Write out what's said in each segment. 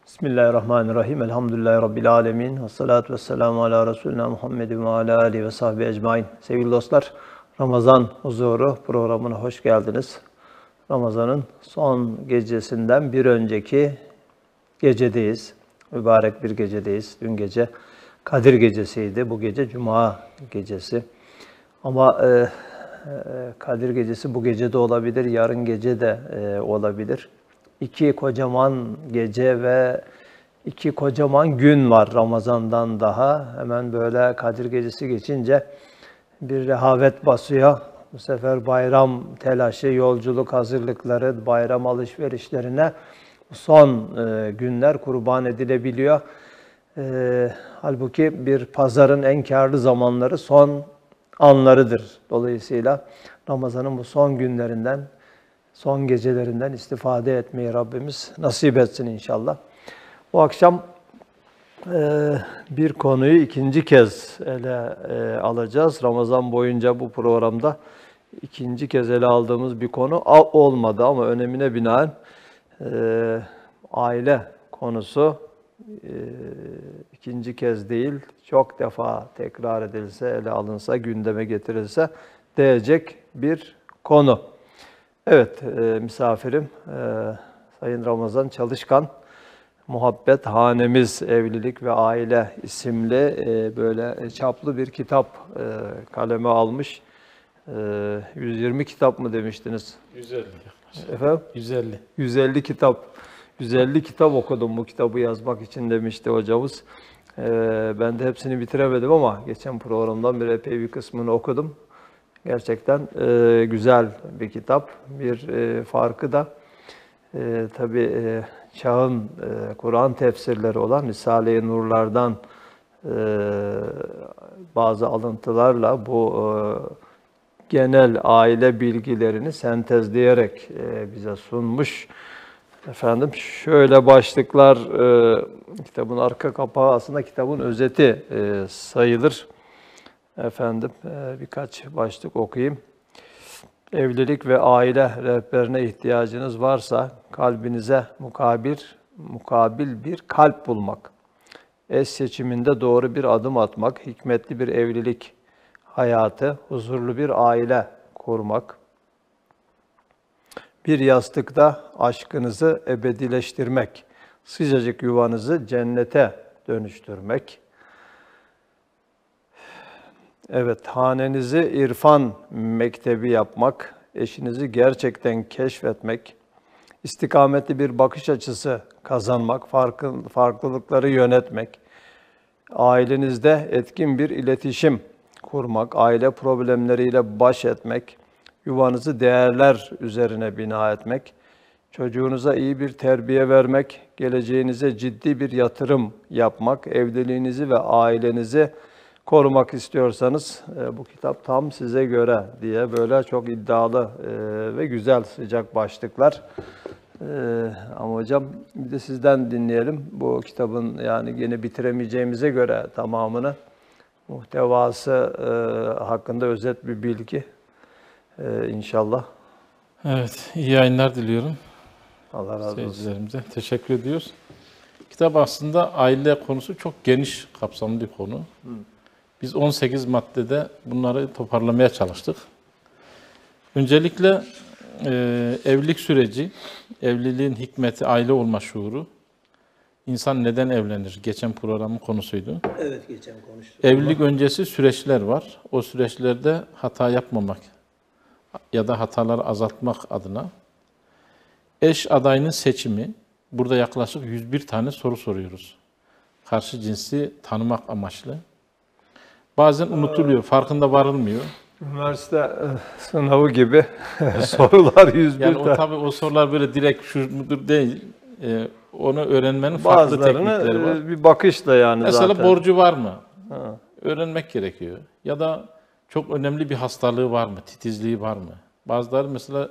Bismillahirrahmanirrahim. Elhamdülillahi Rabbil alemin. Ve salatu ve selamu ala Resulina Muhammedin ve ala alihi ve sahbihi ecmain. Sevgili dostlar, Ramazan Huzuru programına hoş geldiniz. Ramazan'ın son gecesinden bir önceki gecedeyiz. Mübarek bir gecedeyiz. Dün gece Kadir Gecesi'ydi. Bu gece Cuma Gecesi. Ama Kadir Gecesi bu gece de olabilir, yarın gece de olabilir. İki kocaman gece ve iki kocaman gün var Ramazan'dan daha. Hemen böyle Kadir Gecesi geçince bir rehavet basıyor. Bu sefer bayram telaşı, yolculuk hazırlıkları, bayram alışverişlerine son günler kurban edilebiliyor. Halbuki bir pazarın en kârlı zamanları son anlarıdır. Dolayısıyla Ramazan'ın bu son günlerinden, son gecelerinden istifade etmeyi Rabbimiz nasip etsin inşallah. Bu akşam bir konuyu ikinci kez ele alacağız. Ramazan boyunca bu programda ikinci kez ele aldığımız bir konu olmadı ama önemine binaen aile konusu ikinci kez değil, çok defa tekrar edilse, ele alınsa, gündeme getirilse değecek bir konu. Evet, misafirim Sayın Ramazan Çalışkan, Muhabbet Hanemiz Evlilik ve Aile isimli böyle çaplı bir kitap kaleme almış. 120 kitap mı demiştiniz? 150. Efendim? 150. 150 kitap. 150 kitap okudum bu kitabı yazmak için demişti hocamız. Ben de hepsini bitiremedim ama geçen programdan bir epey bir kısmını okudum. Gerçekten güzel bir kitap. Bir farkı da tabii çağın Kur'an tefsirleri olan Risale-i Nurlardan bazı alıntılarla bu genel aile bilgilerini sentezleyerek bize sunmuş. Efendim şöyle başlıklar, kitabın arka kapağı aslında kitabın özeti sayılır. Efendim birkaç başlık okuyayım. Evlilik ve aile rehberine ihtiyacınız varsa kalbinize mukabil bir kalp bulmak, eş seçiminde doğru bir adım atmak, hikmetli bir evlilik hayatı, huzurlu bir aile kurmak, bir yastıkta aşkınızı ebedileştirmek, sıcacık yuvanızı cennete dönüştürmek. Evet, hanenizi irfan mektebi yapmak, eşinizi gerçekten keşfetmek, istikametli bir bakış açısı kazanmak, farklılıkları yönetmek, ailenizde etkin bir iletişim kurmak, aile problemleriyle baş etmek, yuvanızı değerler üzerine bina etmek, çocuğunuza iyi bir terbiye vermek, geleceğinize ciddi bir yatırım yapmak, evliliğinizi ve ailenizi korumak istiyorsanız bu kitap tam size göre diye böyle çok iddialı ve güzel sıcak başlıklar. Ama hocam bir de sizden dinleyelim. Bu kitabın yani yine bitiremeyeceğimize göre tamamını muhtevası hakkında özet bir bilgi inşallah. Evet, iyi yayınlar diliyorum. Allah razı olsun. Seyircilerimize teşekkür ediyoruz. Kitap aslında aile konusu çok geniş kapsamlı bir konu. Biz 18 maddede bunları toparlamaya çalıştık. Öncelikle evlilik süreci, evliliğin hikmeti, aile olma şuuru, insan neden evlenir? Geçen programın konusuydu. Evet, geçen konuştuk. Evlilik öncesi süreçler var. O süreçlerde hata yapmamak ya da hataları azaltmak adına eş adayının seçimi, burada yaklaşık 101 tane soru soruyoruz. Karşı cinsi tanımak amaçlı. Bazen unutuluyor, farkında varılmıyor. Üniversite sınavı gibi sorular 101 Yani tane. tabii o sorular böyle direkt şu mudur değil. Onu öğrenmenin farklı teknikleri var. Bir bakışla yani Mesela zaten. borcu var mı? Ha. Öğrenmek gerekiyor. Ya da çok önemli bir hastalığı var mı? Titizliği var mı? Bazıları mesela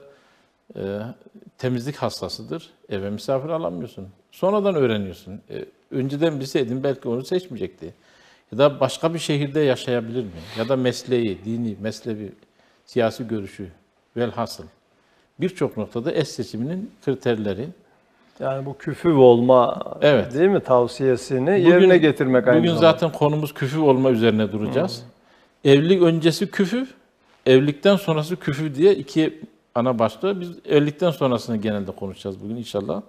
temizlik hastasıdır. Eve misafir alamıyorsun. Sonradan öğreniyorsun. Önceden bilseydin belki onu seçmeyecekti. Ya da başka bir şehirde yaşayabilir mi? Ya da mesleği, dini, mezhebi, siyasi görüşü, velhasıl. Birçok noktada eş seçiminin kriterleri. Yani bu küfü olma Evet. değil mi tavsiyesini yerine getirmek aynı Bugün zamanda. zaten konumuz küfü olma üzerine duracağız. Evlilik öncesi küfü, evlilikten sonrası küfü diye iki ana başlığı. Biz evlilikten sonrasını genelde konuşacağız bugün inşallah.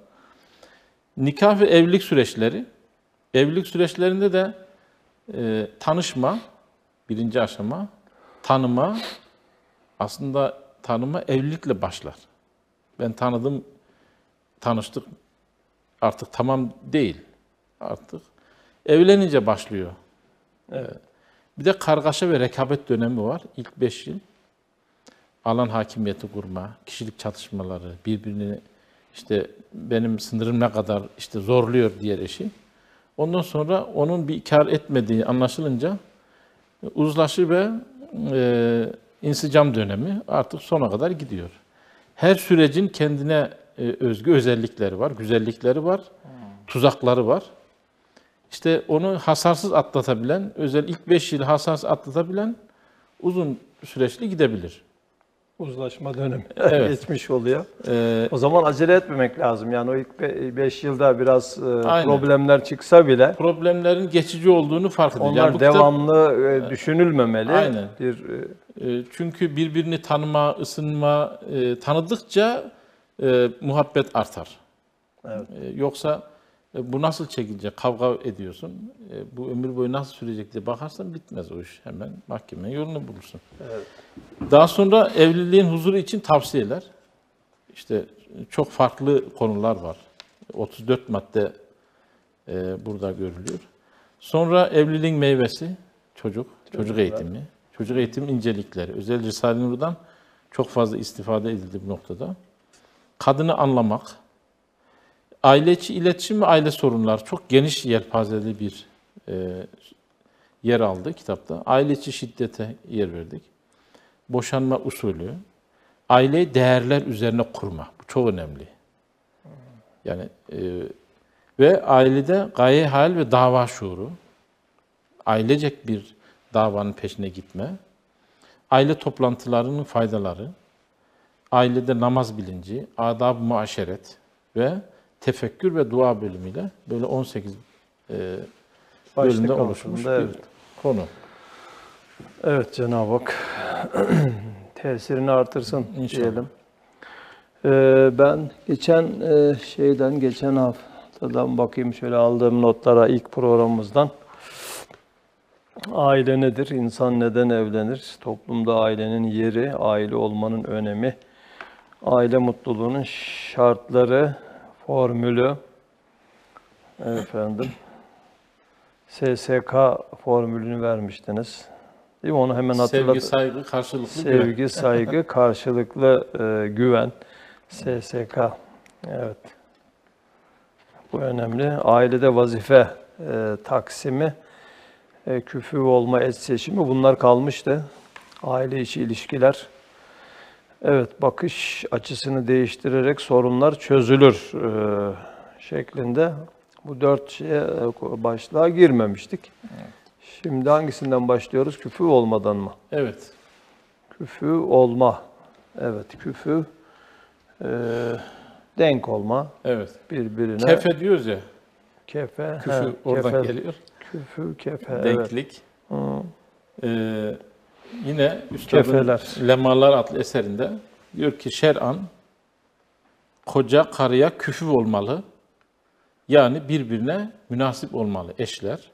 Nikah ve evlilik süreçleri. Evlilik süreçlerinde de tanışma, birinci aşama, tanıma, aslında tanıma evlilikle başlar. Ben tanıdım, tanıştık, artık tamam değil. Artık evlenince başlıyor. Bir de kargaşa ve rekabet dönemi var. İlk 5 yıl. Alan hakimiyeti kurma, kişilik çatışmaları, birbirini işte benim sınırım ne kadar işte zorluyor diğer eşi. Ondan sonra onun bir kar etmediği anlaşılınca uzlaşı ve insicam dönemi artık sona kadar gidiyor. Her sürecin kendine özgü özellikleri var, güzellikleri var, tuzakları var. İşte onu hasarsız atlatabilen, özel ilk 5 yıl hasarsız atlatabilen uzun süreçli gidebilir. Uzlaşma dönemi Evet. geçmiş oluyor. Ee, O zaman acele etmemek lazım. Yani o ilk 5 yılda biraz Aynen. problemler çıksa bile Problemlerin geçici olduğunu fark ediyor. onlar Yani bu kitap- devamlı düşünülmemeli. Aynen. Bir Çünkü birbirini tanıma, ısınma, tanıdıkça muhabbet artar. Evet. Yoksa bu nasıl çekilecek? Kavga ediyorsun. Bu ömür boyu nasıl sürecek diye bakarsan bitmez o iş. Hemen mahkemeye yolunu bulursun. Evet. Daha sonra evliliğin huzuru için tavsiyeler. İşte çok farklı konular var. 34 madde burada görülüyor. Sonra evliliğin meyvesi, çocuk eğitimi. Çocuk eğitim incelikleri. Özel Risale-i Nur'dan çok fazla istifade edildi bu noktada. Kadını anlamak. Aile içi iletişim ve aile sorunları çok geniş yelpazeli bir yer aldı kitapta. Aile içi şiddete yer verdik. Boşanma usulü. Aileyi değerler üzerine kurma. Bu çok önemli. Yani ve ailede gaye hal ve dava şuuru. Ailecek bir davanın peşine gitme. Aile toplantılarının faydaları. Ailede namaz bilinci, adab-ı muaşeret ve tefekkür ve dua bölümüyle böyle 18 bölümde oluşmuş bir evet. konu. Evet, Cenab-ı Hak tesirini artırsın İnşallah. diyelim. Ben geçen haftadan bakayım şöyle aldığım notlara ilk programımızdan. Aile nedir? İnsan neden evlenir? Toplumda ailenin yeri, aile olmanın önemi, aile mutluluğunun şartları, formülü, SSK formülünü vermiştiniz. Değil mi? Onu hemen hatırlat. Sevgi, saygı, karşılıklı güven. Sevgi, saygı, karşılıklı güven. SSK. Evet. Bu önemli. Ailede vazife taksimi, küfü olma, eş seçimi bunlar kalmıştı. Aile içi ilişkiler. Evet, bakış açısını değiştirerek sorunlar çözülür şeklinde. Bu 4 şeye başlığa girmemiştik. Şimdi hangisinden başlıyoruz? Küfü olmadan mı? Evet. Küfü olma. Evet, küfü denk olma. Evet. Birbirine. Kefe diyoruz ya. Kefe. Küfü oradan kefe. geliyor. Küfü, kefe. Denklik. Evet. Yine Üstad'ın Kefeler. Lemalar adlı eserinde diyor ki şer'an koca karıya küfü olmalı. Yani birbirine münasip olmalı eşler.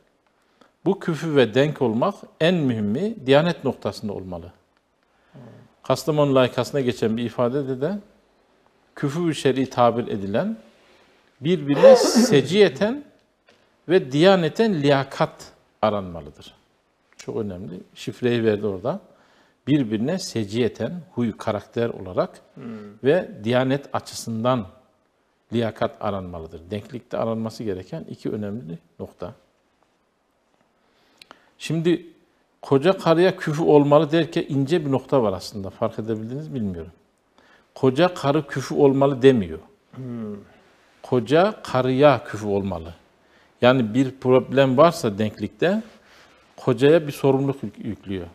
Bu küfü ve denk olmak en mühimi diyanet noktasında olmalı. Kastamonu layıkasına geçen bir ifadede de küfü-ü şer'i tabir edilen birbirine seciyeten ve diyaneten liyakat aranmalıdır. Çok önemli. Şifreyi verdi orada. Birbirine seciyeten, huy, karakter olarak ve diyanet açısından liyakat aranmalıdır. Denklikte aranması gereken iki önemli nokta. Şimdi koca karıya küfü olmalı derken ince bir nokta var aslında. Fark edebildiniz bilmiyorum. Koca karı küfü olmalı demiyor. Koca karıya küfü olmalı. Yani bir problem varsa denklikte kocaya bir sorumluluk yüklüyor.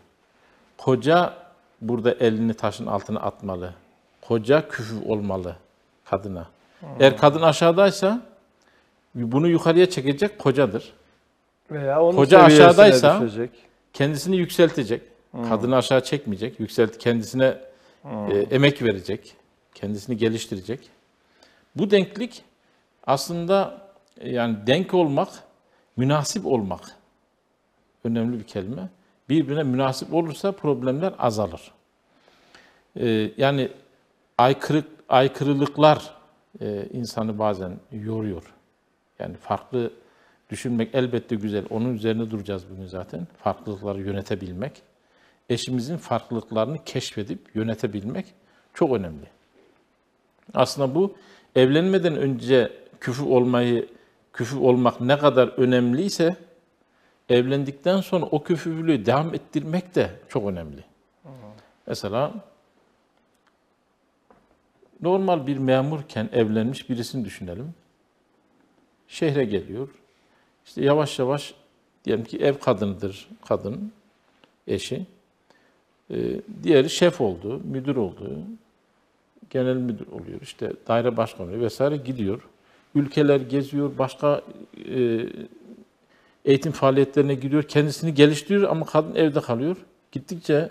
Koca burada elini taşın altına atmalı. Koca küfü olmalı kadına. Eğer kadın aşağıdaysa bunu yukarıya çekecek kocadır. Veya onun Koca seviyesine aşağıdaysa düşecek. kendisini yükseltecek. Kadını aşağı çekmeyecek. Kendisine emek verecek. Kendisini geliştirecek. Bu denklik aslında yani denk olmak, münasip olmak önemli bir kelime. Birbirine münasip olursa problemler azalır. Yani aykırılıklar insanı bazen yoruyor. Yani farklı düşünmek elbette güzel. Onun üzerine duracağız bugün zaten. Farklılıkları yönetebilmek. Eşimizin farklılıklarını keşfedip yönetebilmek çok önemli. Aslında bu evlenmeden önce küfü olmak ne kadar önemliyse evlendikten sonra o küfürlüğü devam ettirmek de çok önemli. Mesela normal bir memurken evlenmiş birisini düşünelim. Şehre geliyor. İşte yavaş yavaş diyelim ki ev kadınıdır kadın, eşi. Diğeri şef oldu, müdür oldu, genel müdür oluyor, işte daire başkanı oluyor vesaire gidiyor. Ülkeler geziyor, başka eğitim faaliyetlerine gidiyor, kendisini geliştiriyor ama kadın evde kalıyor. Gittikçe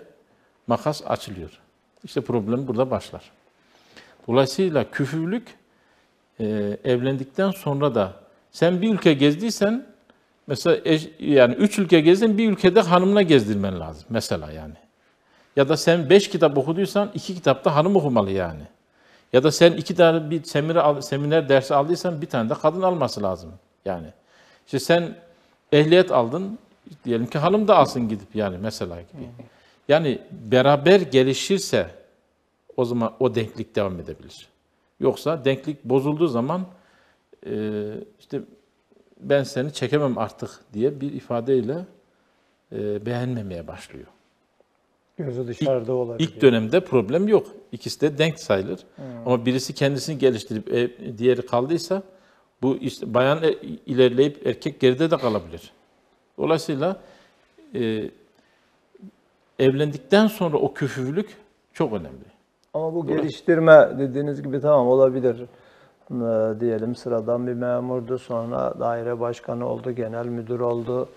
makas açılıyor. İşte problem burada başlar. Dolayısıyla küfürlük evlendikten sonra da sen bir ülke gezdiysen mesela yani 3 ülke gezdin, bir ülkede hanımına gezdirmen lazım mesela yani. Ya da sen 5 kitap okuduysan 2 kitapta hanım okumalı yani. Ya da sen 2 tane bir seminer dersi aldıysan bir tane de kadın alması lazım yani. İşte sen ehliyet aldın, diyelim ki hanım da alsın gidip yani mesela gibi. Yani beraber gelişirse o zaman o denklik devam edebilir. Yoksa denklik bozulduğu zaman işte ben seni çekemem artık diye bir ifadeyle beğenmemeye başlıyor. Gözü dışarıda olabilir. İlk dönemde problem yok. İkisi de denk sayılır. Ama birisi kendisini geliştirip diğeri kaldıysa bu işte bayan ilerleyip erkek geride de kalabilir. Dolayısıyla evlendikten sonra o küfürlük çok önemli. Ama bu geliştirme dediğiniz gibi tamam olabilir. Diyelim sıradan bir memurdu, sonra daire başkanı oldu, genel müdür oldu,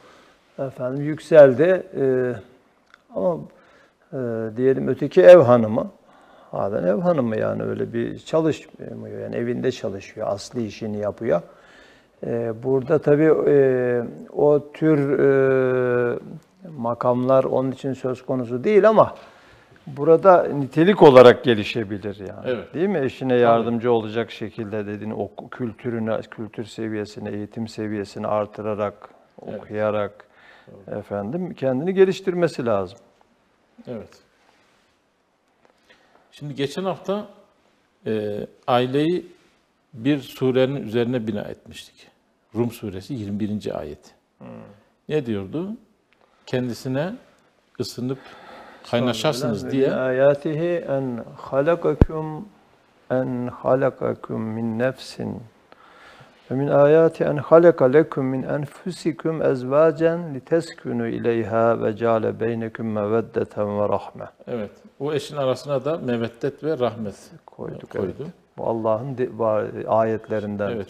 efendim yükseldi. Ama diyelim öteki ev hanımı, halen ev hanımı yani öyle bir çalışmıyor, yani evinde çalışıyor, asli işini yapıyor. Burada tabii o tür makamlar onun için söz konusu değil ama burada nitelik olarak gelişebilir yani. Evet. Değil mi? Eşine yardımcı olacak şekilde dediğin o kültür seviyesini, eğitim seviyesini artırarak, okuyarak efendim kendini geliştirmesi lazım. Evet. Şimdi geçen hafta aileyi bir surenin üzerine bina etmiştik. Rum suresi 21. ayet. Ne diyordu? Kendisine ısınıp kaynaşarsınız diye. Ayatihi en halakakum min nefsin. Ve min ayati en halaka lekum min enfusikum ezvacen liteskunu ileyha ve cale beynekum meveddeten ve rahme. Evet. O eşin arasına da meveddet ve rahmet koydu. Evet. Bu Allah'ın ayetlerinden. Evet.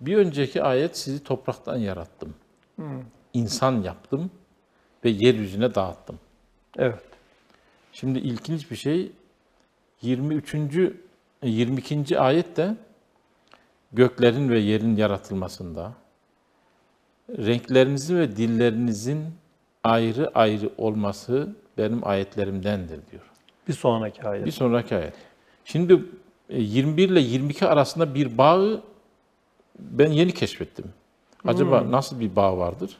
Bir önceki ayet sizi topraktan yarattım. İnsan yaptım ve yeryüzüne dağıttım. Evet. Şimdi ilginç bir şey 22. ayette göklerin ve yerin yaratılmasında renklerinizin ve dillerinizin ayrı ayrı olması benim ayetlerimdendir diyor. Bir sonraki ayet. Bir sonraki ayet. Şimdi 21 ile 22 arasında bir bağı ben yeni keşfettim. Acaba nasıl bir bağ vardır?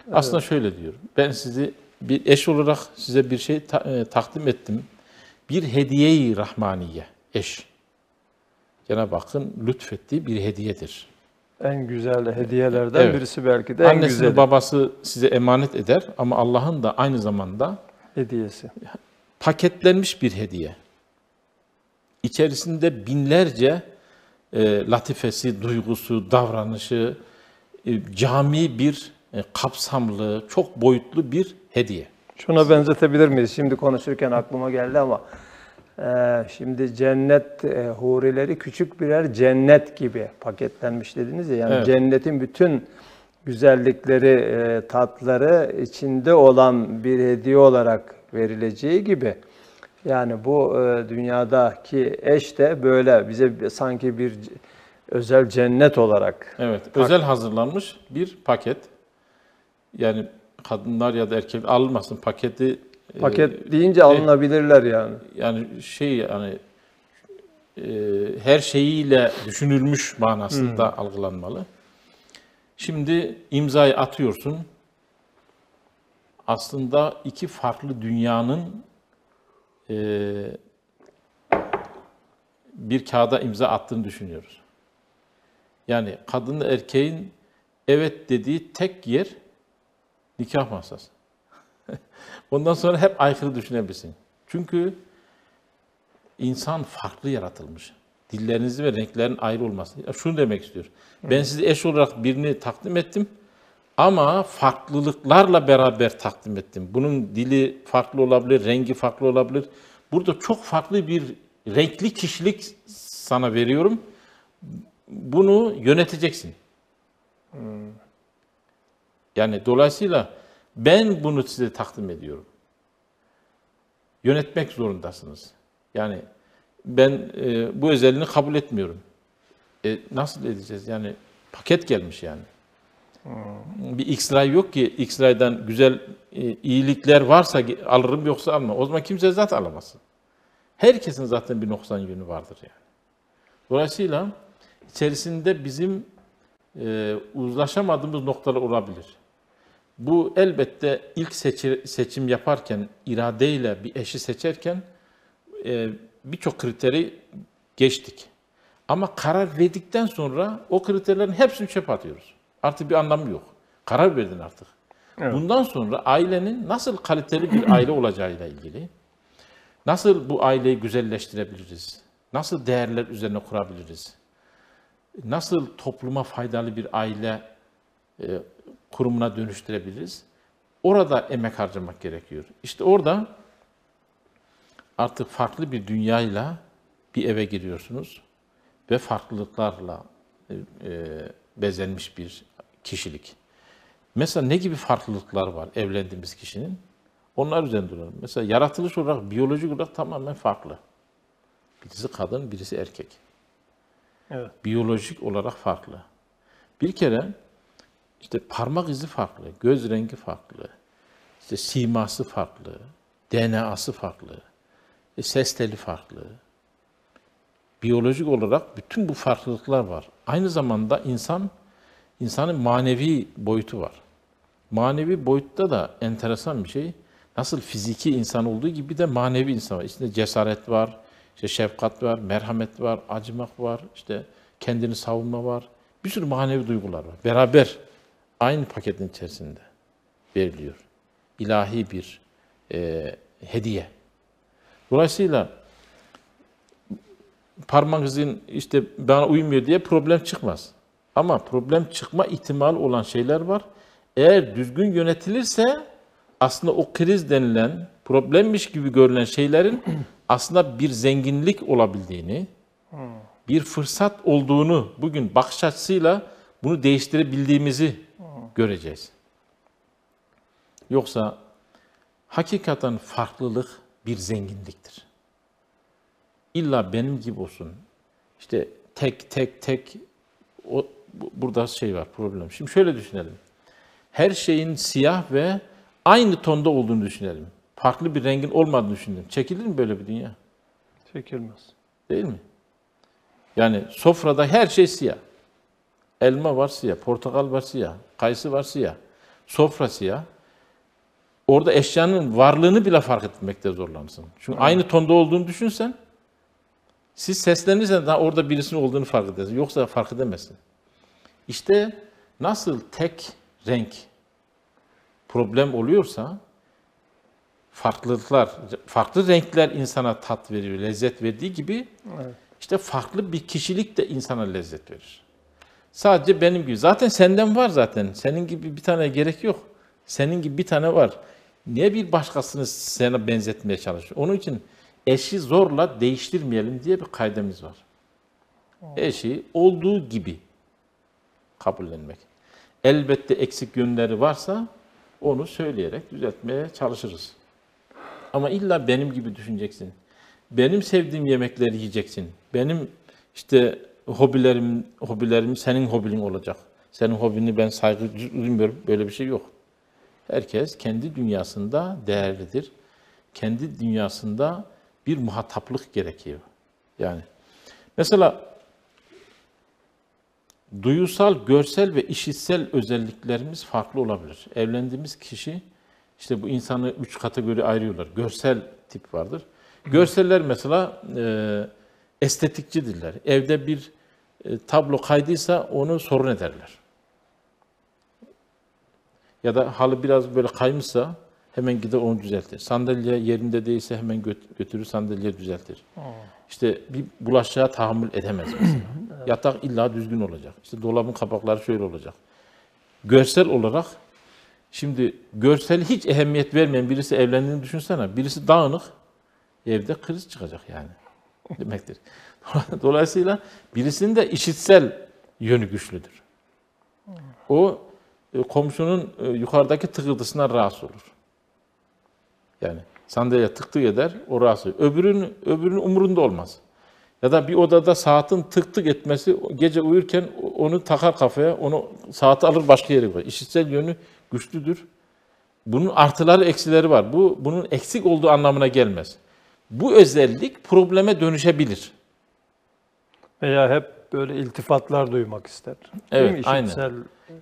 Evet. Aslında şöyle diyor. Ben sizi bir eş olarak size bir şey takdim ettim. Bir hediye-i rahmaniye, eş. Cenab-ı Hakk'ın lütfettiği bir hediyedir. En güzel hediyelerden birisi belki de en güzeli. Annesini babası size emanet eder ama Allah'ın da aynı zamanda hediyesi. Paketlenmiş bir hediye. İçerisinde binlerce latifesi, duygusu, davranışı, cami bir kapsamlı, çok boyutlu bir hediye. Şuna benzetebilir miyiz? Şimdi konuşurken aklıma geldi ama Şimdi cennet hurileri küçük birer cennet gibi paketlenmiş dediniz ya. Yani Evet. cennetin bütün güzellikleri, tatları içinde olan bir hediye olarak verileceği gibi. Yani bu dünyadaki eş de böyle bize sanki bir özel cennet olarak. Evet, özel hazırlanmış bir paket. Yani kadınlar ya da erkekler almasın paketi. Paket deyince alınabilirler yani. Yani her şeyiyle düşünülmüş manasında algılanmalı. Şimdi imzayı atıyorsun. Aslında iki farklı dünyanın bir kağıda imza attığını düşünüyoruz. Yani kadınla erkeğin evet dediği tek yer nikah masası. Ondan sonra hep aykırı düşünebilirsin. Çünkü insan farklı yaratılmış. Dillerinizin ve renklerin ayrı olması. Ya şunu demek istiyor. Ben size eş olarak birini takdim ettim ama farklılıklarla beraber takdim ettim. Bunun dili farklı olabilir, rengi farklı olabilir. Burada çok farklı bir renkli kişilik sana veriyorum. Bunu yöneteceksin. Yani dolayısıyla ben bunu size takdim ediyorum. Yönetmek zorundasınız. Yani ben bu özelliğini kabul etmiyorum. Nasıl edeceğiz? Yani paket gelmiş yani. Bir X-Ray yok ki X-Ray'dan güzel iyilikler varsa alırım yoksa almam. O zaman kimse zaten alamaz. Herkesin zaten bir noksan yönü vardır yani. Dolayısıyla içerisinde bizim uzlaşamadığımız noktalar olabilir. Bu elbette ilk seçim yaparken, iradeyle bir eşi seçerken birçok kriteri geçtik. Ama karar verdikten sonra o kriterlerin hepsini çöpe atıyoruz. Artık bir anlamı yok. Karar verdin artık. Evet. Bundan sonra ailenin nasıl kaliteli bir aile olacağıyla ilgili, nasıl bu aileyi güzelleştirebiliriz, nasıl değerler üzerine kurabiliriz, nasıl topluma faydalı bir aile kurumuna dönüştürebiliriz, orada emek harcamak gerekiyor. İşte orada artık farklı bir dünyayla bir eve giriyorsunuz ve farklılıklarla bezenmiş bir kişilik. Mesela ne gibi farklılıklar var evlendiğimiz kişinin? Onlar üzerinde duralım. Mesela yaratılış olarak, biyolojik olarak tamamen farklı. Birisi kadın, birisi erkek. Evet. Biyolojik olarak farklı. Bir kere işte parmak izi farklı, göz rengi farklı, işte siması farklı, DNA'sı farklı, ses teli farklı. Biyolojik olarak bütün bu farklılıklar var. Aynı zamanda insanın manevi boyutu var. Manevi boyutta da enteresan bir şey. Nasıl fiziki insan olduğu gibi de manevi insan var. İçinde cesaret var, işte şefkat var, merhamet var, acımak var, işte kendini savunma var. Bir sürü manevi duygular var. Beraber aynı paketin içerisinde veriliyor. İlahi bir hediye. Dolayısıyla parmak izin işte bana uymuyor diye problem çıkmaz. Ama problem çıkma ihtimali olan şeyler var. Eğer düzgün yönetilirse aslında o kriz denilen, problemmiş gibi görülen şeylerin aslında bir zenginlik olabildiğini, bir fırsat olduğunu bugün bakış açısıyla bunu değiştirebildiğimizi göreceğiz. Yoksa hakikaten farklılık bir zenginliktir. İlla benim gibi olsun. İşte tek burada şey var, problem. Şimdi şöyle düşünelim. Her şeyin siyah ve aynı tonda olduğunu düşünelim. Farklı bir rengin olmadığını düşünelim. Çekilir mi böyle bir dünya? Çekilmez. Değil mi? Yani sofrada her şey siyah. Elma var siyah, portakal var siyah, kayısı var siyah, sofra siyah. Orada eşyanın varlığını bile fark etmekte zorlanırsın. Çünkü aynı tonda olduğunu düşünsen, siz seslenirsen daha orada birisinin olduğunu fark edersin. Yoksa fark edemezsin. İşte nasıl tek renk problem oluyorsa, farklılıklar, farklı renkler insana tat veriyor, lezzet verdiği gibi işte farklı bir kişilik de insana lezzet verir. Sadece benim gibi. Zaten senden var zaten. Senin gibi bir tane gerek yok. Senin gibi bir tane var. Niye bir başkasını sana benzetmeye çalışıyor? Onun için eşi zorla değiştirmeyelim diye bir kaidemiz var. Eşi olduğu gibi kabullenmek. Elbette eksik yönleri varsa onu söyleyerek düzeltmeye çalışırız. Ama illa benim gibi düşüneceksin. Benim sevdiğim yemekleri yiyeceksin. Benim işte hobilerim senin hobin olacak. Senin hobini ben saygı duymuyorum. Böyle bir şey yok. Herkes kendi dünyasında değerlidir. Kendi dünyasında bir muhataplık gerekiyor. Yani mesela duyusal, görsel ve işitsel özelliklerimiz farklı olabilir. Evlendiğimiz kişi, işte bu insanı 3 kategori ayırıyorlar. Görsel tip vardır. Görseller mesela estetikçidirler. Evde bir tablo kaydıysa onu sorun ederler. Ya da halı biraz böyle kaymışsa hemen gider onu düzeltir. Sandalye yerinde değilse hemen götürür sandalyeyi düzeltir. İşte bir bulaşığa tahammül edemez mesela. Yatak illa düzgün olacak. İşte dolabın kapakları şöyle olacak. Görsel olarak şimdi görsel hiç ehemmiyet vermeyen birisi evlendiğini düşünsene. Birisi dağınık, evde kriz çıkacak yani demektir. Dolayısıyla birisinin de işitsel yönü güçlüdür. O komşunun yukarıdaki tıkırtısından rahatsız olur. Yani sandalye tık tık eder, o rahatsız olur. Öbürünün umurunda olmaz. Ya da bir odada saatin tık tık etmesi, gece uyurken onu takar kafaya, onu saati alır başka yere koyar. İşitsel yönü güçlüdür. Bunun artıları, eksileri var. Bunun eksik olduğu anlamına gelmez. Bu özellik probleme dönüşebilir. Veya hep böyle iltifatlar duymak ister. Değil mi? Evet, aynen. İşitsel.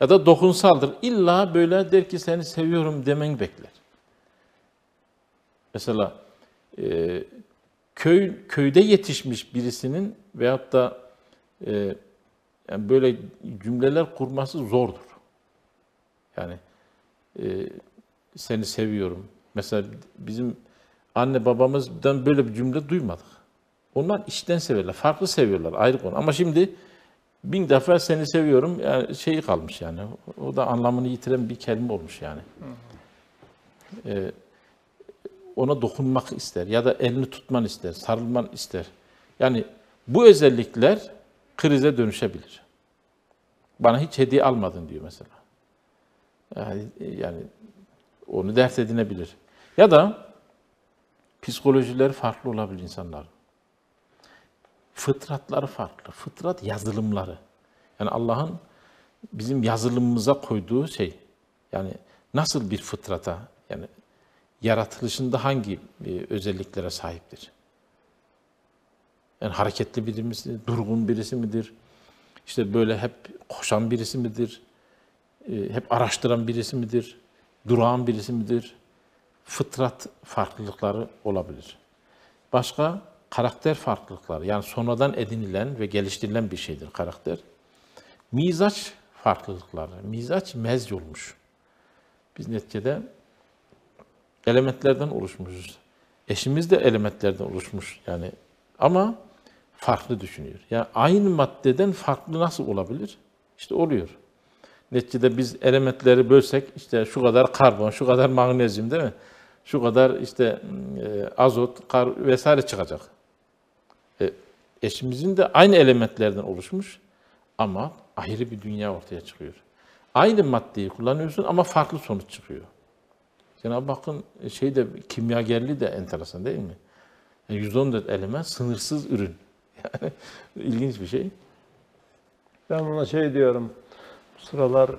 Ya da dokunsaldır. İlla böyle der ki seni seviyorum demen bekler. Mesela köyde yetişmiş birisinin veyahut da yani böyle cümleler kurması zordur. Yani seni seviyorum. Mesela bizim anne babamızdan böyle bir cümle duymadık. Onlar içten severler, farklı seviyorlar, ayrı konu. Ama şimdi 1000 defa seni seviyorum, yani şeyi kalmış yani. O da anlamını yitiren bir kelime olmuş yani. Ona dokunmak ister ya da elini tutman ister, sarılman ister. Yani bu özellikler krize dönüşebilir. Bana hiç hediye almadın diyor mesela. Yani onu dert edinebilir. Ya da psikolojileri farklı olabilir insanların. Fıtratları farklı. Fıtrat yazılımları. Yani Allah'ın bizim yazılımımıza koyduğu şey. Yani nasıl bir fıtrata, yani yaratılışında hangi özelliklere sahiptir? Yani hareketli biri midir, durgun birisi midir? İşte böyle hep koşan birisi midir? Hep araştıran birisi midir? Durağan birisi midir? Fıtrat farklılıkları olabilir. Başka karakter farklılıkları, yani sonradan edinilen ve geliştirilen bir şeydir karakter. Mizaç farklılıkları, mizaç mezc olmuş. Biz neticede elementlerden oluşmuşuz. Eşimiz de elementlerden oluşmuş yani. Ama farklı düşünüyor. Yani aynı maddeden farklı nasıl olabilir? İşte oluyor. Neticede biz elementleri bölsek işte şu kadar karbon, şu kadar magnezyum değil mi? Şu kadar işte azot, kar vesaire çıkacak. Eşimizin de aynı elementlerden oluşmuş ama ayrı bir dünya ortaya çıkıyor. Aynı maddeyi kullanıyorsun ama farklı sonuç çıkıyor. Cenab-ı Hakk'ın kimyagerliği de enteresan değil mi? Yani 114 element, sınırsız ürün. Yani ilginç bir şey. Ben buna şey diyorum, bu sıralar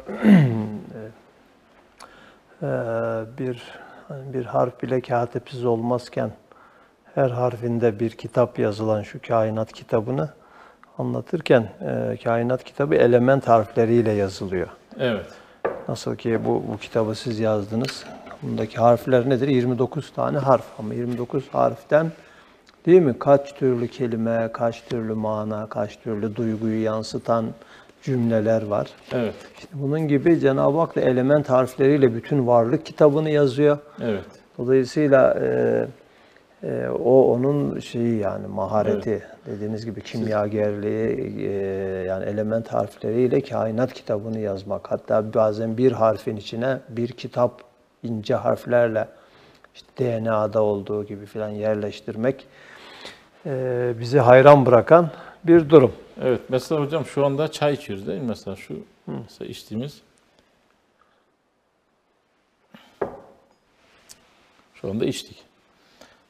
bir harf bile katipsiz olmazken her harfinde bir kitap yazılan şu kainat kitabını anlatırken kainat kitabı element harfleriyle yazılıyor. Evet. Nasıl ki bu kitabı siz yazdınız. Bundaki harfler nedir? 29 tane harf ama 29 harften değil mi? Kaç türlü kelime, kaç türlü mana, kaç türlü duyguyu yansıtan cümleler var. Evet. İşte bunun gibi Cenab-ı Hak da element harfleriyle bütün varlık kitabını yazıyor. Evet. Dolayısıyla o onun şeyi yani mahareti, Evet. dediğiniz gibi kimyagerliği, yani element harfleriyle kainat kitabını yazmak. Hatta bazen bir harfin içine bir kitap ince harflerle işte DNA'da olduğu gibi falan yerleştirmek bizi hayran bırakan bir durum. Evet, mesela hocam şu anda çay içiyoruz değil mi? Mesela şu mesela içtiğimiz şu anda içtik.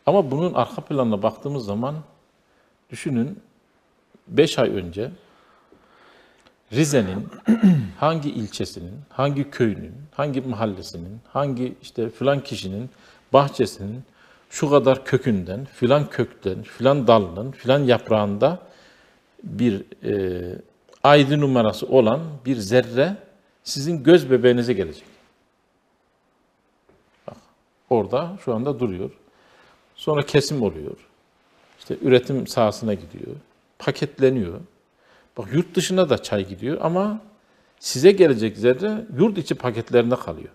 Ama bunun arka planına baktığımız zaman düşünün 5 ay önce Rize'nin hangi ilçesinin, hangi köyünün, hangi mahallesinin, hangi işte filan kişinin bahçesinin şu kadar kökünden, filan kökten, filan dalının, filan yaprağında bir ID numarası olan bir zerre sizin göz bebeğinize gelecek. Bak, orada şu anda duruyor. Sonra kesim oluyor. İşte üretim sahasına gidiyor. Paketleniyor. Bak yurt dışına da çay gidiyor ama size gelecek zerre yurt içi paketlerinde kalıyor.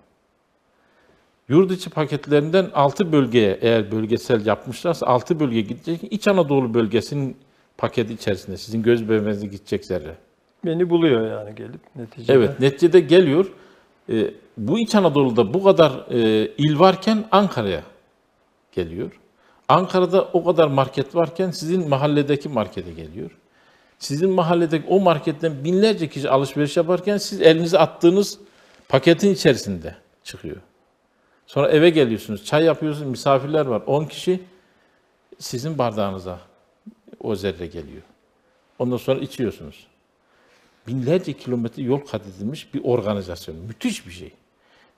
Yurt içi paketlerinden 6 bölgeye eğer bölgesel yapmışlarsa 6 bölge gidecek. İç Anadolu bölgesinin paketi içerisinde sizin göz bebeğinize gidecek zerre. Beni buluyor yani gelip neticede. Evet, neticede geliyor. Bu İç Anadolu'da bu kadar il varken Ankara'ya geliyor. Ankara'da o kadar market varken sizin mahalledeki markete geliyor. Sizin mahalledeki o marketten binlerce kişi alışveriş yaparken siz elinize attığınız paketin içerisinde çıkıyor. Sonra eve geliyorsunuz, çay yapıyorsunuz, misafirler var. 10 kişi sizin bardağınıza o zerre geliyor. Ondan sonra içiyorsunuz. Binlerce kilometre yol kat edilmiş bir organizasyon. Müthiş bir şey.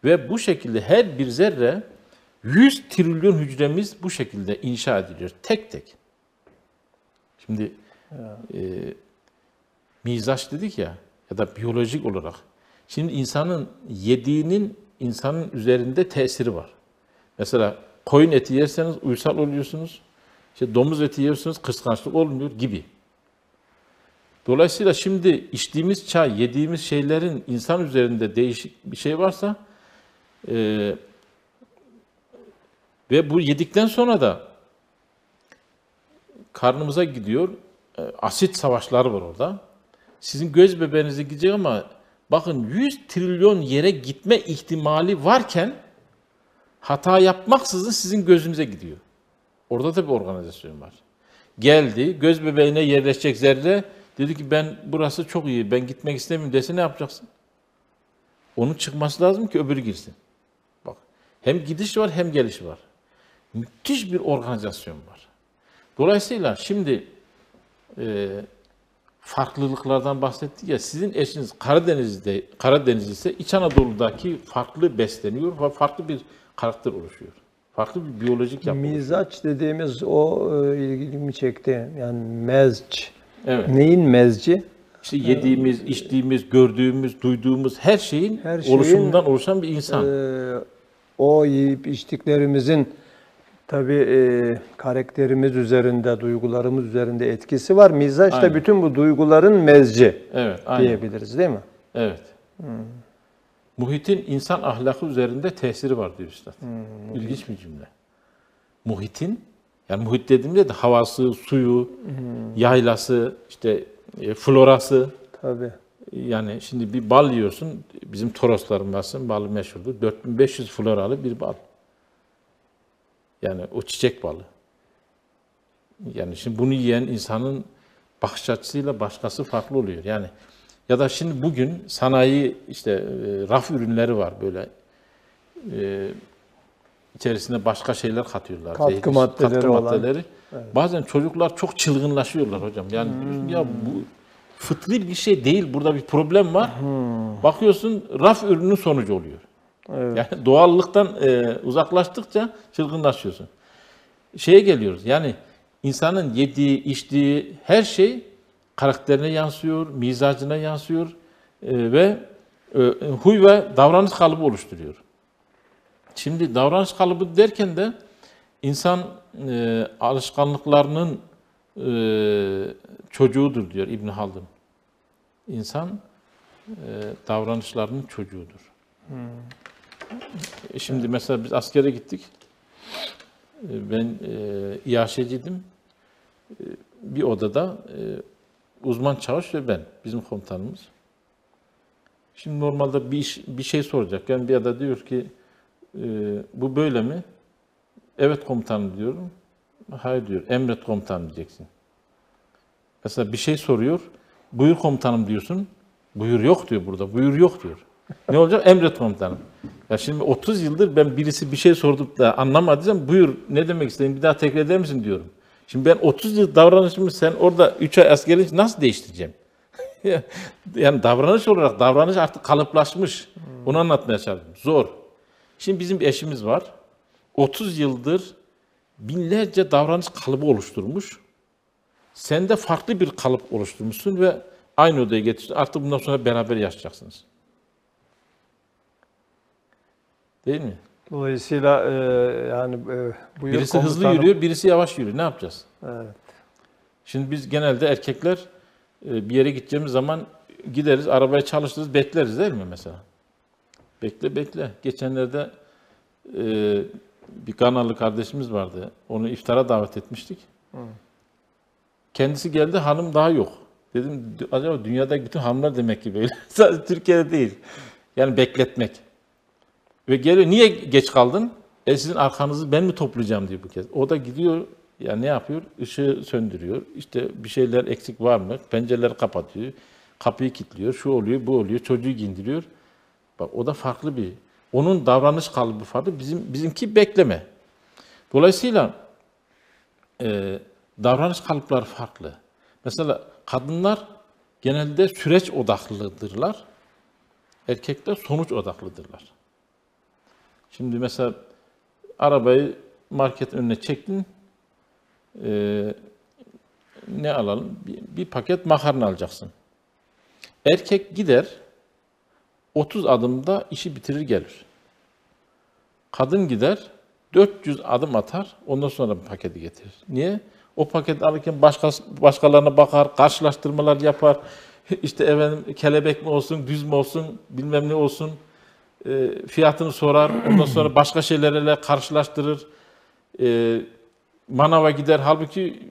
Ve bu şekilde her bir zerre 100 trilyon hücremiz bu şekilde inşa ediliyor. Tek tek. Şimdi mizaç dedik ya da biyolojik olarak. Şimdi insanın yediğinin insanın üzerinde tesiri var. Mesela koyun eti yerseniz uysal oluyorsunuz. İşte domuz eti yiyorsunuz kıskançlık olmuyor gibi. Dolayısıyla şimdi içtiğimiz çay, yediğimiz şeylerin insan üzerinde değişik bir şey varsa ve bu yedikten sonra da karnımıza gidiyor. Asit savaşları var orada. Sizin göz bebeğinize gidecek ama bakın 100 trilyon yere gitme ihtimali varken hata yapmaksızın sizin gözünüze gidiyor. Orada da bir organizasyon var. Geldi, göz bebeğine yerleşecek zerre dedi ki ben burası çok iyi, ben gitmek istemiyorum dese ne yapacaksın? Onun çıkması lazım ki öbürü girsin. Bak, hem gidiş var hem geliş var. Müthiş bir organizasyon var. Dolayısıyla şimdi farklılıklardan bahsettik ya, sizin eşiniz Karadeniz ise İç Anadolu'daki farklı besleniyor ve farklı bir karakter oluşuyor. Farklı bir biyolojik yapı oluşuyor. Mizaç dediğimiz o ilgimi çekti. Yani mezç. Evet. Neyin mezci? İşte yediğimiz, içtiğimiz, gördüğümüz, duyduğumuz her şeyin oluşumundan oluşan bir insan. O yiyip içtiklerimizin tabii karakterimiz üzerinde, duygularımız üzerinde etkisi var. Mizaç da bütün bu duyguların mezci diyebiliriz değil mi? Evet. Muhitin insan ahlakı üzerinde tesiri var diyor üstad. İlginç bir cümle. Muhitin, yani muhit dediğimde de havası, suyu, yaylası, işte florası. Tabii. Yani şimdi bir bal yiyorsun, bizim Torosların balı meşhurdur. 4500 floralı bir bal. Yani o çiçek balı. Yani şimdi bunu yiyen insanın bakış açısıyla başkası farklı oluyor. Yani ya da şimdi bugün sanayi işte raf ürünleri var böyle. İçerisine başka şeyler katıyorlar. Katkı maddeleri. Evet. Bazen çocuklar çok çılgınlaşıyorlar hocam. Yani ya bu fıtri bir şey değil. Burada bir problem var. Bakıyorsun raf ürünün sonucu oluyor. Evet. Yani doğallıktan uzaklaştıkça çılgınlaşıyorsun. Şeye geliyoruz. Yani insanın yediği, içtiği her şey karakterine yansıyor, mizacına yansıyor ve huy ve davranış kalıbı oluşturuyor. Şimdi davranış kalıbı derken de insan alışkanlıklarının çocuğudur diyor İbn Haldun. İnsan davranışlarının çocuğudur. Şimdi mesela biz askere gittik. Ben İHŞ'ciydim. Bir odada uzman çavuş ve ben, bizim komutanımız. Şimdi normalde bir şey soracak. Yani bir ada diyor ki bu böyle mi? Evet komutanım diyorum. Hayır diyor. Emret komutanım diyeceksin. Mesela bir şey soruyor. Buyur komutanım diyorsun. Buyur yok diyor burada. Buyur yok diyor. Ne olacak? Emret komutanım. Ya şimdi 30 yıldır ben birisi bir şey sordup da anlamadıysam buyur ne demek istediğini bir daha tekrar eder misin diyorum. Şimdi ben 30 yıl davranışımı sen orada 3 ay askerlik nasıl değiştireceğim? Yani davranış olarak davranış artık kalıplaşmış. Onu anlatmaya çalışıyorum. Zor. Şimdi bizim bir eşimiz var. 30 yıldır binlerce davranış kalıbı oluşturmuş. Sen de farklı bir kalıp oluşturmuşsun ve aynı odaya getirsin. Artık bundan sonra beraber yaşayacaksınız. Değil mi? Dolayısıyla buyur Birisi hızlı komutanım. yürüyor, birisi yavaş yürüyor. Ne yapacağız? Evet. Şimdi biz genelde erkekler bir yere gideceğimiz zaman gideriz, arabayı çalıştırırız, bekleriz değil mi mesela? Bekle. Geçenlerde bir Ganalı kardeşimiz vardı. Onu iftara davet etmiştik. Kendisi geldi, hanım daha yok. Dedim acaba dünyadaki bütün hanımlar demek ki böyle. Sadece Türkiye'de değil. Yani bekletmek. Ve geliyor, niye geç kaldın? Sizin arkanızı ben mi toplayacağım diyor bu kez. O da gidiyor, yani ne yapıyor? Işığı söndürüyor. İşte bir şeyler eksik var mı? Pencereleri kapatıyor. Kapıyı kilitliyor. Şu oluyor, bu oluyor. Çocuğu giyindiriyor. Bak o da farklı bir. Onun davranış kalıbı farklı. Bizimki bekleme. Dolayısıyla davranış kalıpları farklı. Mesela kadınlar genelde süreç odaklıdırlar. Erkekler sonuç odaklıdırlar. Şimdi mesela arabayı market önüne çektin. Ne alalım? Bir paket makarna alacaksın. Erkek gider 30 adımda işi bitirir gelir. Kadın gider 400 adım atar, ondan sonra bir paketi getirir. Niye? O paketi alırken başkalarına bakar, karşılaştırmalar yapar. İşte efendim kelebek mi olsun, düz mü olsun, bilmem ne olsun. Fiyatını sorar, ondan sonra başka şeylerle karşılaştırır. Manava gider, halbuki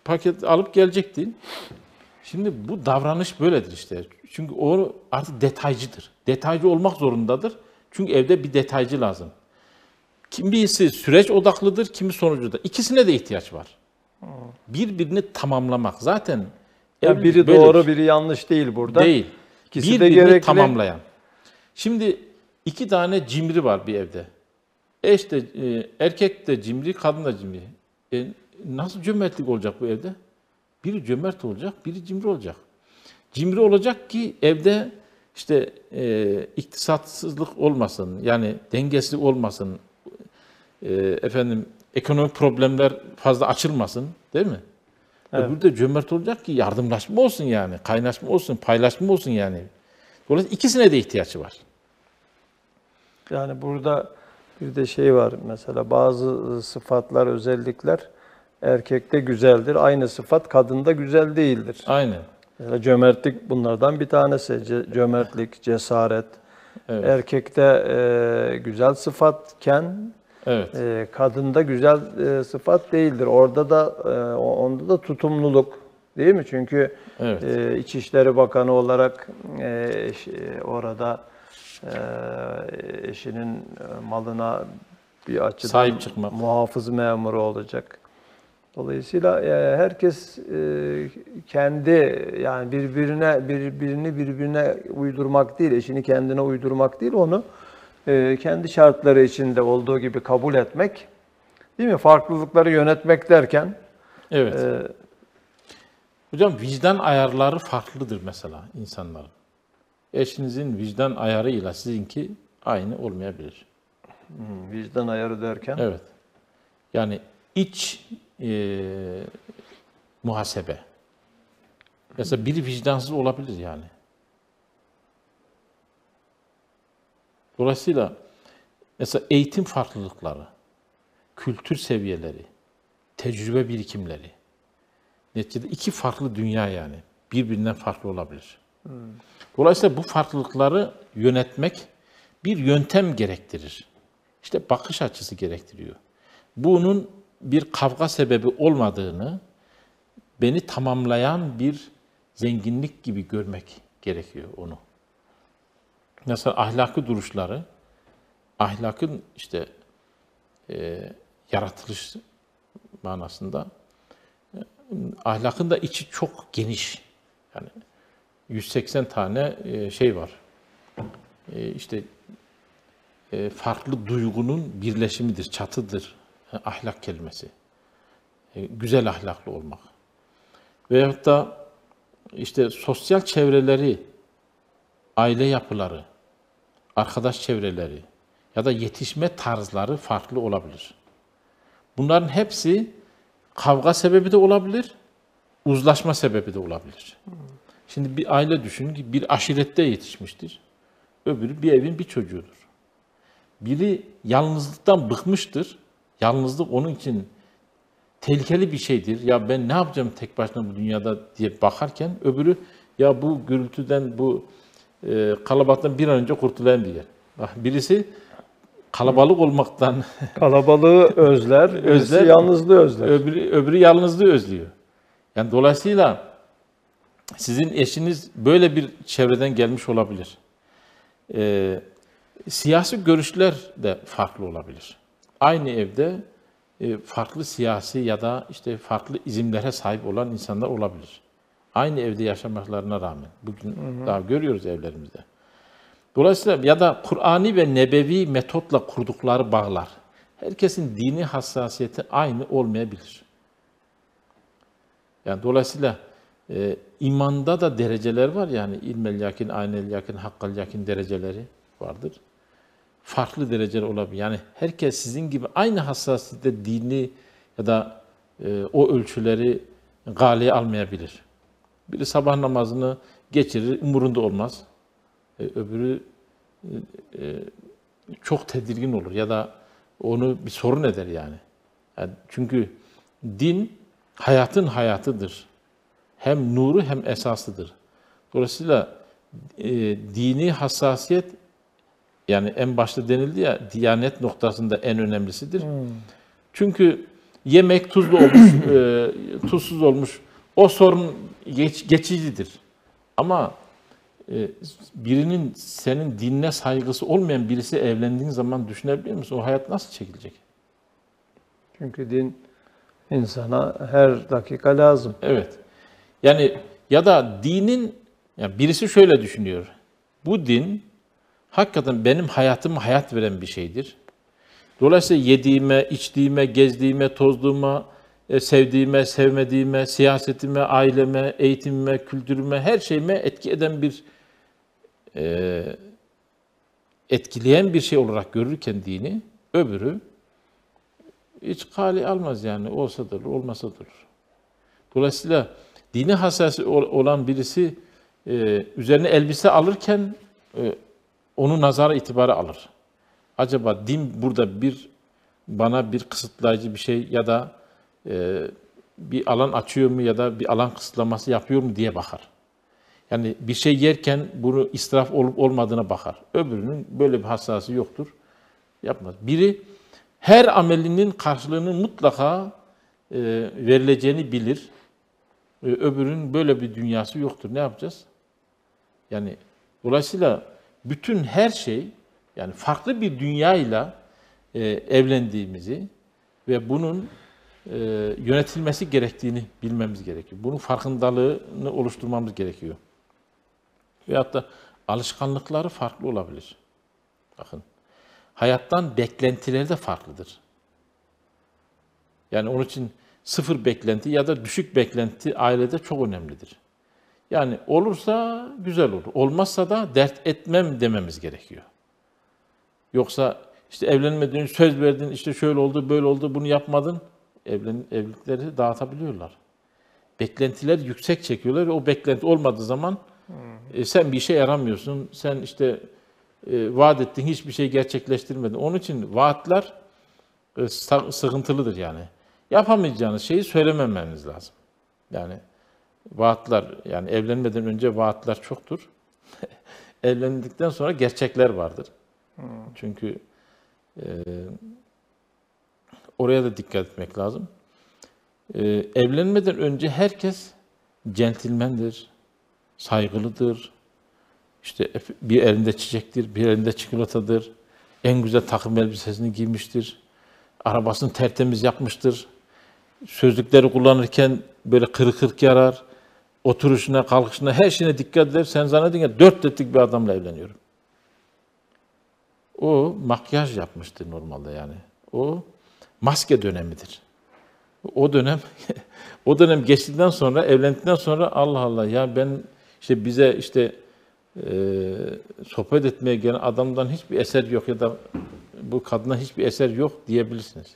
paket alıp gelecektin. Şimdi bu davranış böyledir işte. Çünkü o artık detaycıdır. Detaycı olmak zorundadır. Çünkü evde bir detaycı lazım. Kimisi süreç odaklıdır, kimi sonucu da. İkisine de ihtiyaç var. Birbirini tamamlamak. Zaten Yani biri böyle doğru, bir şey. biri yanlış değil burada. Değil. İkisi de Birbirini gerekli. tamamlayan. Şimdi 2 tane cimri var bir evde. Erkek de cimri, kadın da cimri. Nasıl cömertlik olacak bu evde? Biri cömert olacak, biri cimri olacak. Cimri olacak ki evde işte iktisatsızlık olmasın, yani dengesizlik olmasın, ekonomik problemler fazla açılmasın, değil mi? Evet. Öbürü de cömert olacak ki yardımlaşma olsun yani, kaynaşma olsun, paylaşma olsun yani. Dolayısıyla ikisine de ihtiyaç var. Yani burada bir de şey var mesela, bazı sıfatlar, özellikler erkekte güzeldir. Aynı sıfat kadında güzel değildir. Aynen. Mesela cömertlik bunlardan bir tanesi. Cömertlik, cesaret. Evet. Erkekte güzel sıfatken Evet. kadında güzel sıfat değildir. Onda da tutumluluk, değil mi? Çünkü Evet. İçişleri Bakanı olarak orada eşinin malına bir açıdan Sahip çıkmak. muhafız memuru olacak. Dolayısıyla herkes kendi, yani birbirine uydurmak değil, eşini kendine uydurmak değil, onu kendi şartları içinde olduğu gibi kabul etmek, değil mi? Farklılıkları yönetmek derken Evet. Hocam vicdan ayarları farklıdır mesela insanların. Eşinizin vicdan ayarıyla sizinki aynı olmayabilir. vicdan ayarı derken Evet. Yani iç muhasebe. Mesela biri vicdansız olabilir yani. Dolayısıyla mesela eğitim farklılıkları, kültür seviyeleri, tecrübe birikimleri. Neticede 2 farklı dünya yani. Birbirinden farklı olabilir. Dolayısıyla bu farklılıkları yönetmek bir yöntem gerektirir. İşte bakış açısı gerektiriyor. Bunun bir kavga sebebi olmadığını, beni tamamlayan bir zenginlik gibi görmek gerekiyor onu. Mesela ahlaki duruşları, ahlakın işte yaratılış manasında. Ahlakın da içi çok geniş. Yani 180 tane şey var. İşte farklı duygunun birleşimidir, çatıdır ahlak kelimesi. Güzel ahlaklı olmak. Veyahut da işte sosyal çevreleri, aile yapıları, arkadaş çevreleri ya da yetişme tarzları farklı olabilir. Bunların hepsi kavga sebebi de olabilir, uzlaşma sebebi de olabilir. Şimdi bir aile düşünün ki bir aşirette yetişmiştir. Öbürü bir evin bir çocuğudur. Biri yalnızlıktan bıkmıştır. Yalnızlık onun için tehlikeli bir şeydir. Ya ben ne yapacağım tek başına bu dünyada diye bakarken öbürü ya bu gürültüden, bu kalabalıktan bir an önce kurtulayım diye. Bak, birisi kalabalık olmaktan Kalabalığı özler, birisi yalnızlığı özler. öbürü yalnızlığı özlüyor. Yani dolayısıyla sizin eşiniz böyle bir çevreden gelmiş olabilir. Siyasi görüşler de farklı olabilir. Aynı evde farklı siyasi ya da işte farklı izimlere sahip olan insanlar olabilir. Aynı evde yaşamaklarına rağmen. Bugün daha görüyoruz evlerimizde. Dolayısıyla ya da Kur'ani ve nebevi metotla kurdukları bağlar. Herkesin dini hassasiyeti aynı olmayabilir. Yani dolayısıyla imanda da dereceler var, yani ilmel yakin, aynel yakin, hakkal yakin dereceleri vardır. Farklı dereceler olabilir. Yani herkes sizin gibi aynı hassasiyette dini ya da o ölçüleri galeye almayabilir. Biri sabah namazını geçirir, umurunda olmaz. Öbürü çok tedirgin olur ya da onu bir sorun eder yani. Çünkü din hayatın hayatıdır. Hem nuru hem esasıdır. Dolayısıyla dini hassasiyet, yani en başta denildi ya, diyanet noktasında en önemlisidir. Çünkü yemek tuzlu olmuş, tuzsuz olmuş, o sorun geçicidir. Ama birinin senin dinine saygısı olmayan birisi evlendiğin zaman düşünebiliyor musun? O hayat nasıl çekilecek? Çünkü din insana her dakika lazım. Evet. Yani ya da dinin, yani birisi şöyle düşünüyor. Bu din hakikaten benim hayatıma hayat veren bir şeydir. Dolayısıyla yediğime, içtiğime, gezdiğime, tozduğuma, sevdiğime, sevmediğime, siyasetime, aileme, eğitimime, kültürüme, her şeyime etki eden bir etkileyen bir şey olarak görürken dini, öbürü hiç kale almaz yani. Olsa da olur, olmasa da olur. Dolayısıyla dini hassas olan birisi üzerine elbise alırken onu nazara itibara alır. Acaba din burada bana bir kısıtlayıcı bir şey ya da bir alan açıyor mu ya da bir alan kısıtlaması yapıyor mu diye bakar. Yani bir şey yerken bunu israf olup olmadığına bakar. Öbürünün böyle bir hassası yoktur. Yapmaz. Biri her amelinin karşılığının mutlaka verileceğini bilir. Öbürünün böyle bir dünyası yoktur. Ne yapacağız? Yani dolayısıyla bütün her şey, yani farklı bir dünyayla evlendiğimizi ve bunun yönetilmesi gerektiğini bilmemiz gerekiyor. Bunun farkındalığını oluşturmamız gerekiyor. Veyahut da alışkanlıkları farklı olabilir. Bakın, hayattan beklentileri de farklıdır. Yani onun için sıfır beklenti ya da düşük beklenti ailede çok önemlidir. Yani olursa güzel olur, olmazsa da dert etmem dememiz gerekiyor. Yoksa işte evlenmeden önce söz verdin, işte şöyle oldu, böyle oldu, bunu yapmadın, evlilikleri dağıtabiliyorlar. Beklentiler yüksek çekiyorlar ve o beklenti olmadığı zaman sen bir işe yaramıyorsun, sen işte vaat ettin, hiçbir şey gerçekleştirmedin. Onun için vaatler sıkıntılıdır yani. Yapamayacağınız şeyi söylememeniz lazım. Yani vaatler, yani evlenmeden önce vaatler çoktur. Evlendikten sonra gerçekler vardır. Çünkü oraya da dikkat etmek lazım. Evlenmeden önce herkes centilmendir, saygılıdır. İşte bir elinde çiçektir, bir elinde çikolatadır. En güzel takım elbisesini giymiştir. arabasını tertemiz yapmıştır. Sözlükleri kullanırken böyle kırık kırık yarar. Oturuşuna, kalkışına, her şeyine dikkat eder. Sen zannedin ya 4 dörtlük bir adamla evleniyorum. O makyaj yapmıştır normalde yani. O maske dönemidir. O dönem o dönem geçtikten sonra, evlendikten sonra Allah Allah ya ben işte bize işte sohbet etmeye gelen adamdan hiçbir eser yok ya da bu kadına hiçbir eser yok diyebilirsiniz.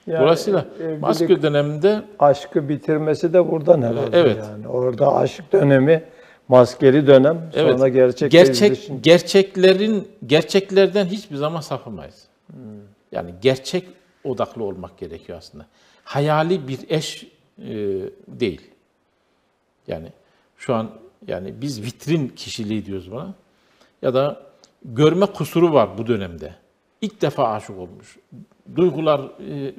Yani Dolayısıyla maske döneminde aşkı bitirmesi de buradan herhalde evet. yani. Orada aşk dönemi, maskeli dönem, Evet. sonra gerçek Gerçeklerden hiçbir zaman sapımayız. Yani gerçek odaklı olmak gerekiyor aslında. Hayali bir eş değil. Yani şu an yani biz vitrin kişiliği diyoruz buna. Ya da görme kusuru var bu dönemde. İlk defa aşık olmuş. Duygular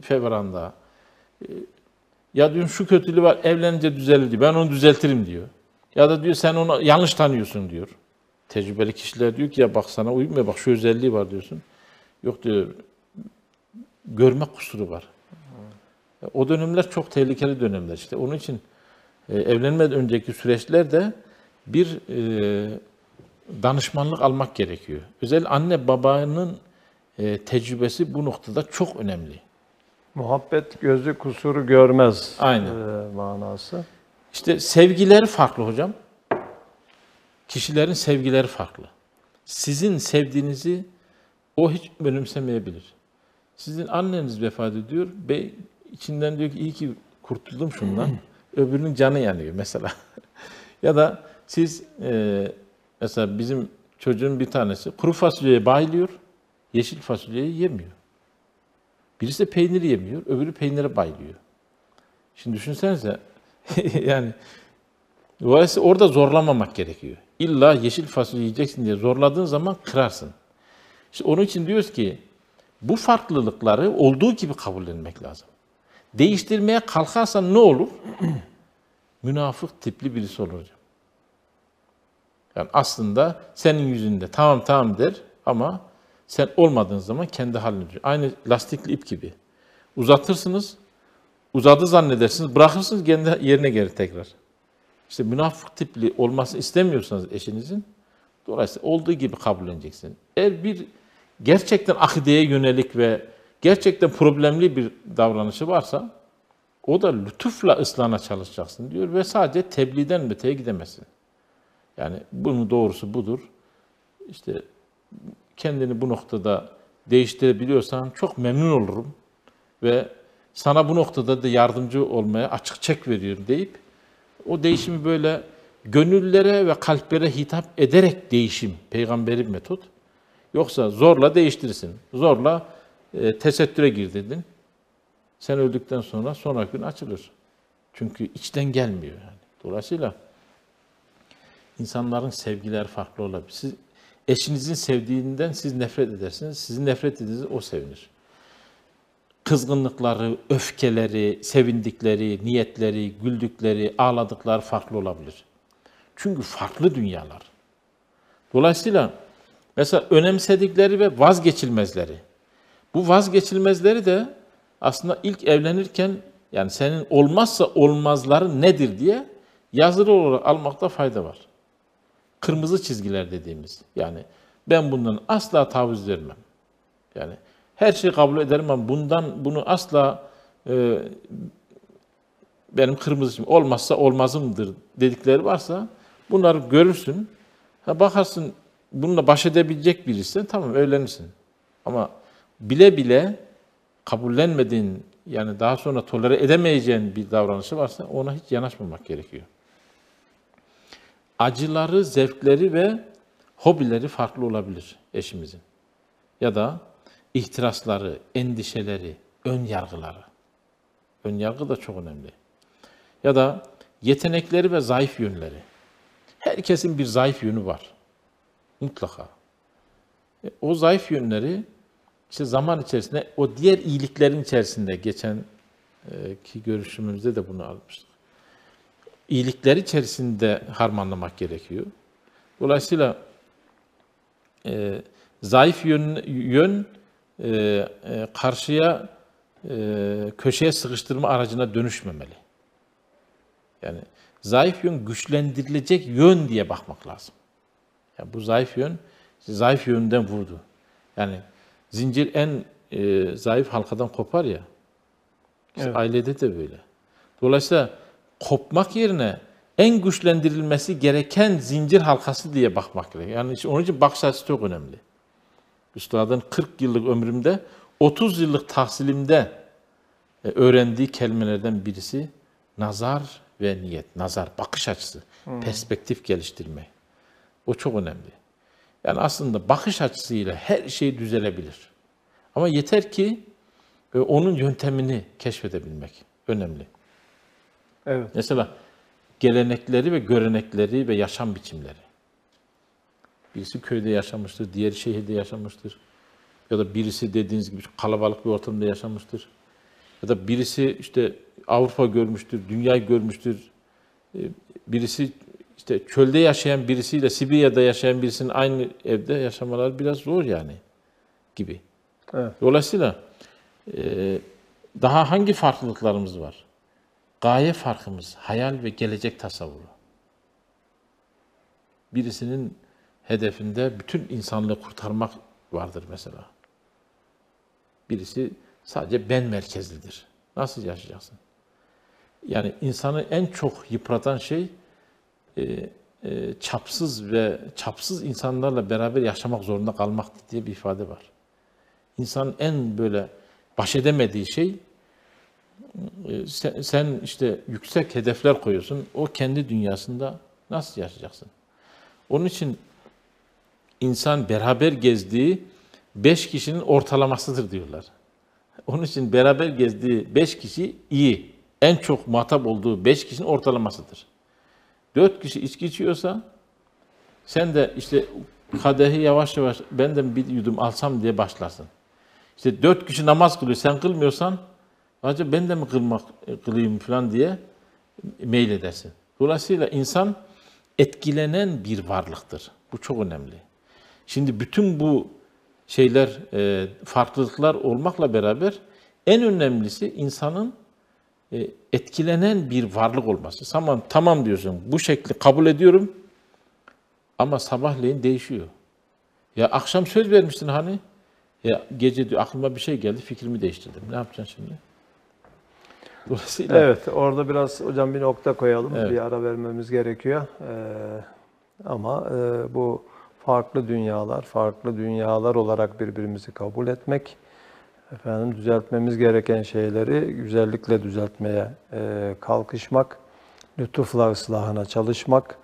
fevranda. Ya diyor şu kötülüğü var, evlenince düzelir diyor. Ben onu düzeltirim diyor. Ya da diyor sen onu yanlış tanıyorsun diyor. Tecrübeli kişiler diyor ki ya bak sana uymuyor, bak şu özelliği var diyorsun. Yok diyor, görme kusuru var. O dönemler çok tehlikeli dönemler işte. Onun için evlenmeden önceki süreçlerde bir danışmanlık almak gerekiyor. Özellikle anne babanın tecrübesi bu noktada çok önemli. muhabbet gözü kusuru görmez Aynen. manası. İşte sevgileri farklı hocam. Kişilerin sevgileri farklı. Sizin sevdiğinizi o hiç önemsemeyebilir. Sizin anneniz vefat ediyor, bey içinden diyor ki iyi ki kurtuldum şundan. Öbürünün canı yanıyor mesela. Ya da siz mesela bizim çocuğun bir tanesi kuru fasulyeye bayılıyor, yeşil fasulyeyi yemiyor. Birisi de peyniri yemiyor, öbürü peynire bayılıyor. Şimdi düşünsenize yani dolayısıyla orada zorlamamak gerekiyor. İlla yeşil fasulye yiyeceksin diye zorladığın zaman kırarsın. İşte onun için diyoruz ki bu farklılıkları olduğu gibi kabullenmek lazım. Değiştirmeye kalkarsan ne olur? Münafık tipli birisi olur hocam. Yani aslında senin yüzünde tamam tamam der ama sen olmadığın zaman kendi haline düşer. Aynı lastikli ip gibi. Uzatırsınız, uzadı zannedersiniz, bırakırsınız kendi yerine gelir tekrar. İşte münafık tipli olmasını istemiyorsanız eşinizin, dolayısıyla olduğu gibi kabulleneceksin. Eğer bir gerçekten akideye yönelik ve gerçekten problemli bir davranışı varsa, o da lütufla ıslahına çalışacaksın diyor ve sadece tebliğden öteye gidemezsin. Yani bunun doğrusu budur. İşte kendini bu noktada değiştirebiliyorsan çok memnun olurum ve sana bu noktada da yardımcı olmaya açık çek veriyorum deyip o değişimi böyle gönüllere ve kalplere hitap ederek değişim, peygamberin metot. Yoksa zorla değiştirirsin. Zorla tesettüre gir dedin. Sen öldükten sonra sonraki gün açılır. Çünkü içten gelmiyor yani. Dolayısıyla insanların sevgileri farklı olabilir. Siz eşinizin sevdiğinden siz nefret edersiniz. Sizin nefret ettiğiniz o sevinir. Kızgınlıkları, öfkeleri, sevindikleri, niyetleri, güldükleri, ağladıkları farklı olabilir. Çünkü farklı dünyalar. Dolayısıyla mesela önemsedikleri ve vazgeçilmezleri. Bu vazgeçilmezleri de aslında ilk evlenirken yani senin olmazsa olmazların nedir diye yazılı olarak almakta fayda var. Kırmızı çizgiler dediğimiz. Yani ben bundan asla taviz vermem. Yani her şeyi kabul ederim ama bunu asla benim kırmızı çizgim olmazsa olmazımdır dedikleri varsa bunları görürsün. Bakarsın bununla baş edebilecek birisi tamam evlenirsin. Ama bile bile kabullenmediğin yani daha sonra tolere edemeyeceğin bir davranışı varsa ona hiç yanaşmamak gerekiyor. Acıları, zevkleri ve hobileri farklı olabilir eşimizin. Ya da ihtirasları, endişeleri, ön yargıları. Ön yargı da çok önemli. Ya da yetenekleri ve zayıf yönleri. Herkesin bir zayıf yönü var. Mutlaka. O zayıf yönleri işte zaman içerisinde o diğer iyiliklerin içerisinde geçen ki görüşümüzde de bunu almıştık. İyilikler içerisinde harmanlamak gerekiyor. Dolayısıyla zayıf yön karşıya köşeye sıkıştırma aracına dönüşmemeli. Yani zayıf yön güçlendirilecek yön diye bakmak lazım. Yani bu zayıf yön, zayıf yönden vurdu. Yani zincir en zayıf halkadan kopar ya. İşte Evet. ailede de böyle. Dolayısıyla kopmak yerine en güçlendirilmesi gereken zincir halkası diye bakmak gerekiyor. Yani işte onun için bakış açısı çok önemli. Üstadın 40 yıllık ömrümde, 30 yıllık tahsilimde öğrendiği kelimelerden birisi nazar ve niyet. Nazar, bakış açısı, perspektif geliştirme. O çok önemli. Yani aslında bakış açısıyla her şey düzelebilir. Ama yeter ki onun yöntemini keşfedebilmek önemli. Evet. Mesela gelenekleri ve görenekleri ve yaşam biçimleri. Birisi köyde yaşamıştır, diğeri şehirde yaşamıştır. Ya da birisi dediğiniz gibi kalabalık bir ortamda yaşamıştır. Ya da birisi işte Avrupa görmüştür, dünyayı görmüştür. Birisi işte çölde yaşayan birisiyle Sibirya'da yaşayan birisinin aynı evde yaşamaları biraz zor yani gibi. Evet. Dolayısıyla daha hangi farklılıklarımız var? Gaye farkımız, hayal ve gelecek tasavvuru. Birisinin hedefinde bütün insanlığı kurtarmak vardır mesela. Birisi sadece ben merkezlidir. Nasıl yaşayacaksın? Yani insanı en çok yıpratan şey çapsız insanlarla beraber yaşamak zorunda kalmak diye bir ifade var. İnsanın en böyle baş edemediği şey sen işte yüksek hedefler koyuyorsun. O kendi dünyasında nasıl yaşayacaksın? Onun için insan beraber gezdiği 5 kişinin ortalamasıdır diyorlar. Onun için beraber gezdiği 5 kişi iyi. En çok muhatap olduğu 5 kişinin ortalamasıdır. 4 kişi içki içiyorsa sen de işte kadehi yavaş yavaş ben de bir yudum alsam diye başlarsın. İşte 4 kişi namaz kılıyor, sen kılmıyorsan acaba ben de mi kılayım falan diye meyledersin. Dolayısıyla insan etkilenen bir varlıktır. Bu çok önemli. Şimdi bütün bu şeyler, farklılıklar olmakla beraber en önemlisi insanın etkilenen bir varlık olması. Tamam diyorsun, bu şekli kabul ediyorum ama sabahleyin değişiyor. Ya akşam söz vermiştin hani, ya gece diyor aklıma bir şey geldi, fikrimi değiştirdim. Ne yapacaksın şimdi? Dolayısıyla Evet, orada biraz hocam bir nokta koyalım. Evet. Bir ara vermemiz gerekiyor. Ama bu farklı dünyalar olarak birbirimizi kabul etmek, düzeltmemiz gereken şeyleri güzellikle düzeltmeye kalkışmak, lütufla ıslahına çalışmak,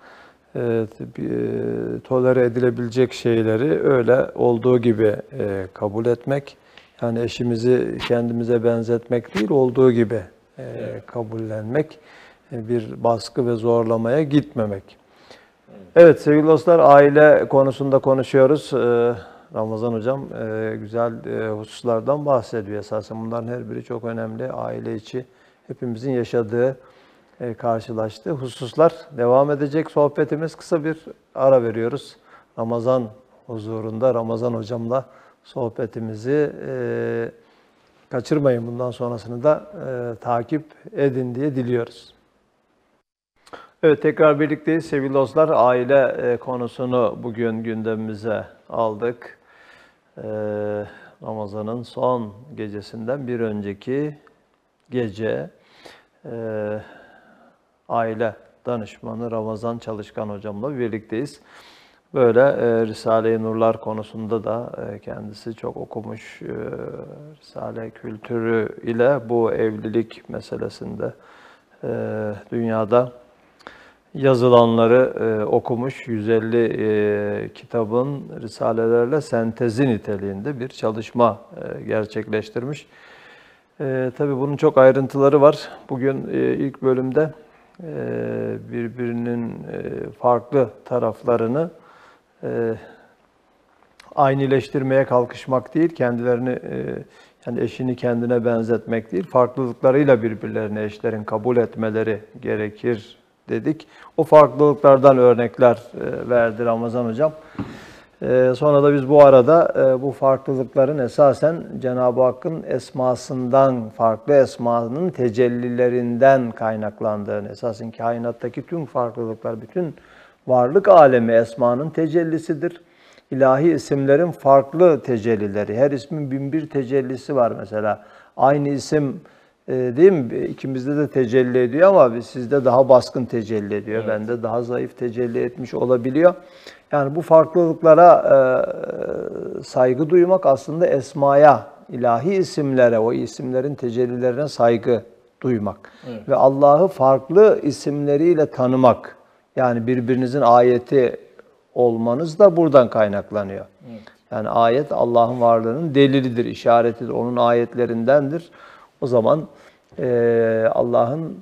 tolere edilebilecek şeyleri öyle olduğu gibi kabul etmek, yani eşimizi kendimize benzetmek değil, olduğu gibi kabullenmek, bir baskı ve zorlamaya gitmemek. Evet sevgili dostlar, aile konusunda konuşuyoruz. Ramazan hocam güzel hususlardan bahsediyor. Esasen bunların her biri çok önemli. Aile içi hepimizin yaşadığı, karşılaştığı hususlar. Devam edecek sohbetimiz. Kısa bir ara veriyoruz. Ramazan huzurunda Ramazan hocamla sohbetimizi kaçırmayın. Bundan sonrasını da takip edin diye diliyoruz. Evet, tekrar birlikteyiz sevgili dostlar. Aile konusunu bugün gündemimize aldık. Ramazan'ın son gecesinden bir önceki gece aile danışmanı Ramazan Çalışkan hocamla birlikteyiz. Böyle Risale-i Nurlar konusunda da kendisi çok okumuş, Risale kültürü ile bu evlilik meselesinde dünyada yazılanları okumuş, 150 kitabın risalelerle sentezi niteliğinde bir çalışma gerçekleştirmiş. Tabii bunun çok ayrıntıları var. Bugün ilk bölümde birbirinin farklı taraflarını aynileştirmeye kalkışmak değil, kendilerini yani eşini kendine benzetmek değil, farklılıklarıyla birbirlerini eşlerin kabul etmeleri gerekir dedik. O farklılıklardan örnekler verdi Ramazan hocam. Sonra da biz bu arada bu farklılıkların esasen Cenab-ı Hakk'ın esmasından, farklı esmanın tecellilerinden kaynaklandığını, esasen kainattaki tüm farklılıklar, bütün varlık alemi esmanın tecellisidir. İlahi isimlerin farklı tecellileri, her ismin bin bir tecellisi var mesela. Aynı isim değil mi? İkimizde de tecelli ediyor ama sizde daha baskın tecelli ediyor. Evet. Bende daha zayıf tecelli etmiş olabiliyor. Yani bu farklılıklara saygı duymak aslında esmaya, ilahi isimlere, o isimlerin tecellilerine saygı duymak. Evet. Ve Allah'ı farklı isimleriyle tanımak. Yani birbirinizin ayeti olmanız da buradan kaynaklanıyor. Evet. Yani ayet Allah'ın varlığının delilidir, işaretidir, onun ayetlerindendir. O zaman Allah'ın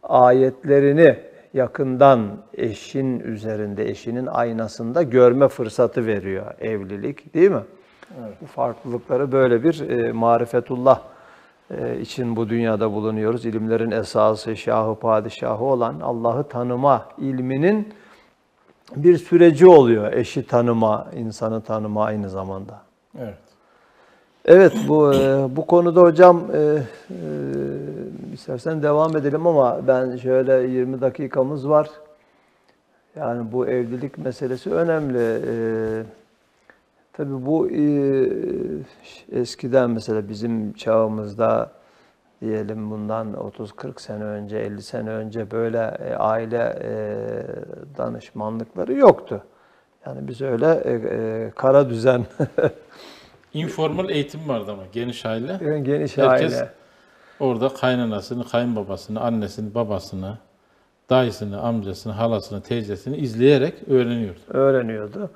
ayetlerini yakından eşin üzerinde, eşinin aynasında görme fırsatı veriyor evlilik, değil mi? Evet. Bu farklılıkları böyle bir marifetullah için bu dünyada bulunuyoruz. İlimlerin esası, şahı, padişahı olan Allah'ı tanıma ilminin bir süreci oluyor. Eşi tanıma, insanı tanıma aynı zamanda. Evet. Evet, bu konuda hocam istersen devam edelim ama ben şöyle 20 dakikamız var. Yani bu evlilik meselesi önemli. Tabii bu eskiden mesela bizim çağımızda diyelim bundan 30-40 sene önce, 50 sene önce böyle aile danışmanlıkları yoktu. Yani biz öyle kara düzen informal eğitim vardı ama geniş aile. Geniş Herkes aile. orada kaynanasını, kayınbabasını, annesini, babasını, dayısını, amcasını, halasını, teyzesini izleyerek öğreniyordu. Öğreniyordu.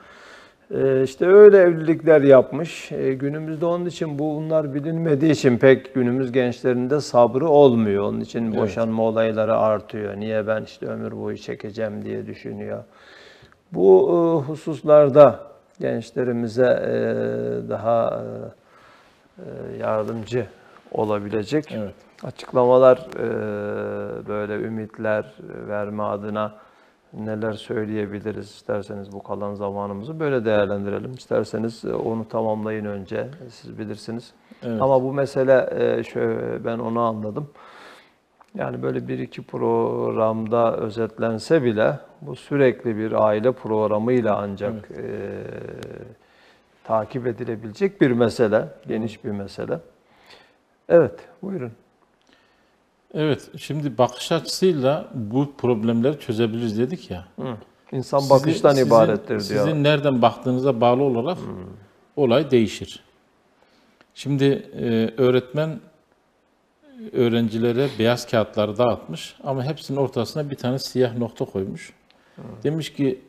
İşte öyle evlilikler yapmış. Günümüzde onun için bunlar bilinmediği için pek günümüz gençlerinde sabrı olmuyor. Onun için boşanma olayları artıyor. Niye ben işte ömür boyu çekeceğim diye düşünüyor. Bu hususlarda gençlerimize daha yardımcı olabilecek açıklamalar, böyle ümitler verme adına neler söyleyebiliriz? İsterseniz bu kalan zamanımızı böyle değerlendirelim. İsterseniz onu tamamlayın önce. Siz bilirsiniz. Evet. Ama bu mesele şöyle, ben onu anladım. Yani böyle bir iki programda özetlense bile bu sürekli bir aile programıyla ancak takip edilebilecek bir mesele, geniş bir mesele. Evet, buyurun. Evet, şimdi bakış açısıyla bu problemleri çözebiliriz dedik ya. İnsan bakıştan ibarettir diyor. Sizin nereden baktığınıza bağlı olarak olay değişir. Şimdi öğretmen öğrencilere beyaz kağıtları dağıtmış ama hepsinin ortasına bir tane siyah nokta koymuş. Demiş ki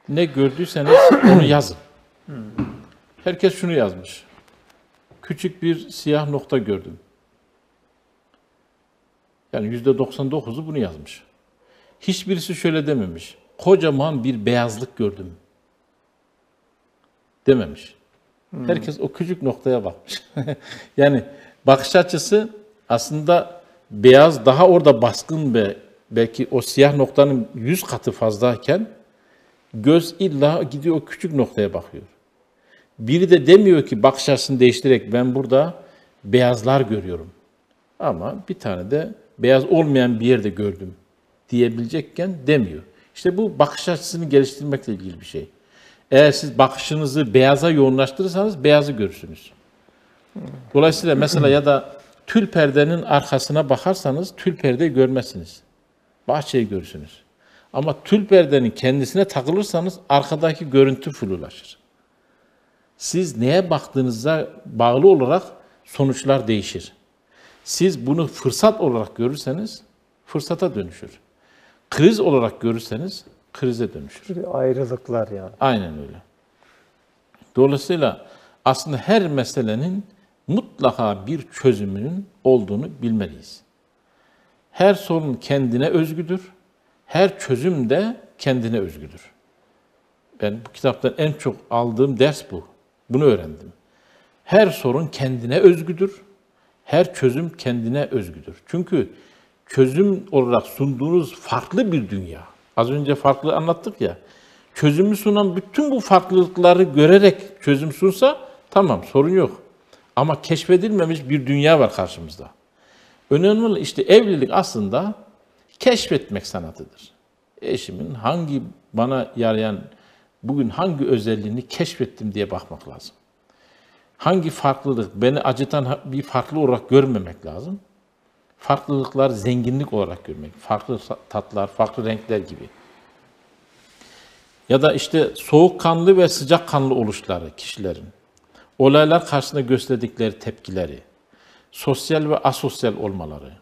ne gördüyseniz onu yazın. Herkes şunu yazmış. Küçük bir siyah nokta gördüm. Yani %99'u bunu yazmış. Hiçbirisi şöyle dememiş. Kocaman bir beyazlık gördüm. Dememiş. Herkes o küçük noktaya bakmış. Yani bakış açısı aslında beyaz daha orada baskın ve belki o siyah noktanın 100 katı fazlayken göz illa gidiyor o küçük noktaya bakıyor. Biri de demiyor ki bakış açısını değiştirerek ben burada beyazlar görüyorum. Ama bir tane de beyaz olmayan bir yerde gördüm diyebilecekken demiyor. İşte bu bakış açısını geliştirmekle ilgili bir şey. Eğer siz bakışınızı beyaza yoğunlaştırırsanız beyazı görürsünüz. Dolayısıyla mesela ya da tül perdenin arkasına bakarsanız tül perdeyi görmezsiniz. Bahçeyi görürsünüz. Ama tül perdenin kendisine takılırsanız arkadaki görüntü flulaşır. Siz neye baktığınıza bağlı olarak sonuçlar değişir. Siz bunu fırsat olarak görürseniz fırsata dönüşür. Kriz olarak görürseniz krize dönüşür. Ayrılıklar yani. Aynen öyle. Dolayısıyla aslında her meselenin mutlaka bir çözümünün olduğunu bilmeliyiz. Her sorun kendine özgüdür. Her çözüm de kendine özgüdür. Ben bu kitaptan en çok aldığım ders bu. Bunu öğrendim. Her sorun kendine özgüdür. Her çözüm kendine özgüdür. Çünkü çözüm olarak sunduğunuz farklı bir dünya. Az önce farklı anlattık ya. çözümü sunan bütün bu farklılıkları görerek çözüm sunsa tamam, sorun yok. Ama keşfedilmemiş bir dünya var karşımızda. Önemli olan işte evlilik aslında keşfetmek sanatıdır. Eşimin bana yarayan, bugün hangi özelliğini keşfettim diye bakmak lazım. Hangi farklılık, beni acıtan bir farklı olarak görmemek lazım. Farklılıklar zenginlik olarak görmek. Farklı tatlar, farklı renkler gibi. Ya da işte soğukkanlı ve sıcakkanlı oluşları kişilerin, olaylar karşısında gösterdikleri tepkileri, sosyal ve asosyal olmaları,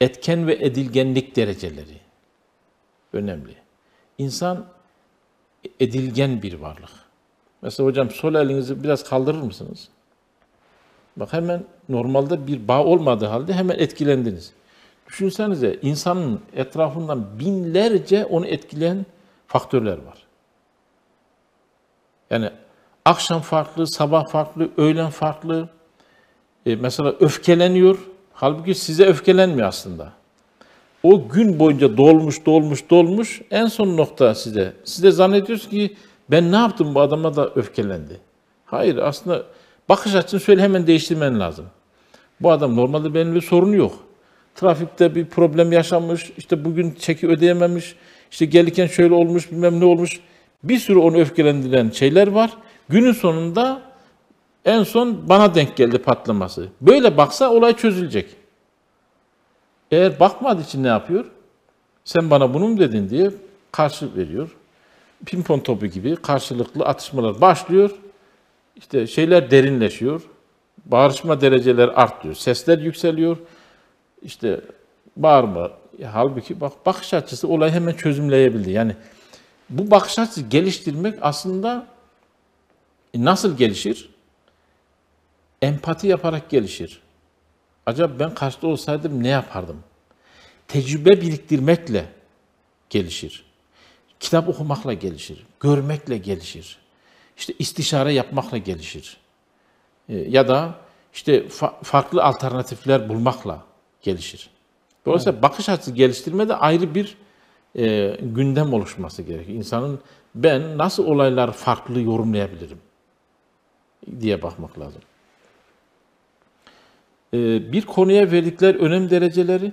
etken ve edilgenlik dereceleri önemli. İnsan edilgen bir varlık. Mesela hocam sol elinizi biraz kaldırır mısınız? Bak hemen normalde bir bağ olmadığı halde hemen etkilendiniz. Düşünsenize insanın etrafından binlerce onu etkileyen faktörler var. Yani akşam farklı, sabah farklı, öğlen farklı. Mesela öfkeleniyor. Halbuki size öfkelenmiyor aslında. O gün boyunca dolmuş. En son nokta size. Siz de zannediyorsunuz ki ben ne yaptım bu adama da öfkelendi. Hayır, aslında bakış açını şöyle hemen değiştirmen lazım. Bu adam normalde benim bir sorunu yok. Trafikte bir problem yaşamış, işte bugün çeki ödeyememiş, işte gelirken şöyle olmuş, bilmem ne olmuş. Bir sürü onu öfkelendiren şeyler var. Günün sonunda en son bana denk geldi patlaması. Böyle baksa olay çözülecek. Eğer bakmadığı için ne yapıyor? Sen bana bunu mu dedin diye karşı veriyor. Pimpon topu gibi karşılıklı atışmalar başlıyor. İşte şeyler derinleşiyor. Bağırışma dereceleri artıyor. Sesler yükseliyor. İşte bağırma. Halbuki bakış açısı olayı hemen çözümleyebildi. Yani bu bakış açısı geliştirmek aslında nasıl gelişir? Empati yaparak gelişir. Acaba ben karşıda olsaydım ne yapardım? Tecrübe biriktirmekle gelişir. Kitap okumakla gelişir. Görmekle gelişir. İşte istişare yapmakla gelişir. Ya da işte farklı alternatifler bulmakla gelişir. Dolayısıyla bakış açısı geliştirmede ayrı bir gündem oluşması gerekiyor. İnsanın ben nasıl olaylar farklı yorumlayabilirim diye bakmak lazım. Bir konuya verdikleri önem dereceleri,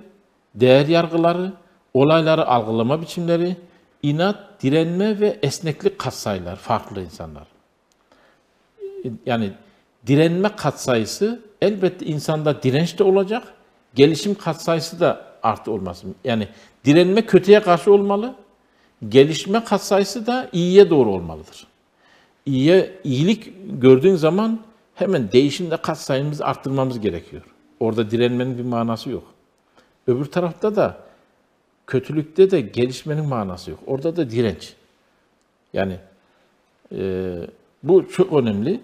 değer yargıları, olayları algılama biçimleri, inat, direnme ve esneklik katsayılar farklı insanlar. Yani direnme katsayısı elbette insanda direnç de olacak, gelişim katsayısı da artı olması. Yani direnme kötüye karşı olmalı, gelişme katsayısı da iyiye doğru olmalıdır. İyilik gördüğün zaman hemen değişimde katsayımızı arttırmamız gerekiyor. Orada direnmenin bir manası yok. Öbür tarafta da kötülükte de gelişmenin manası yok. Orada da direnç. Yani bu çok önemli.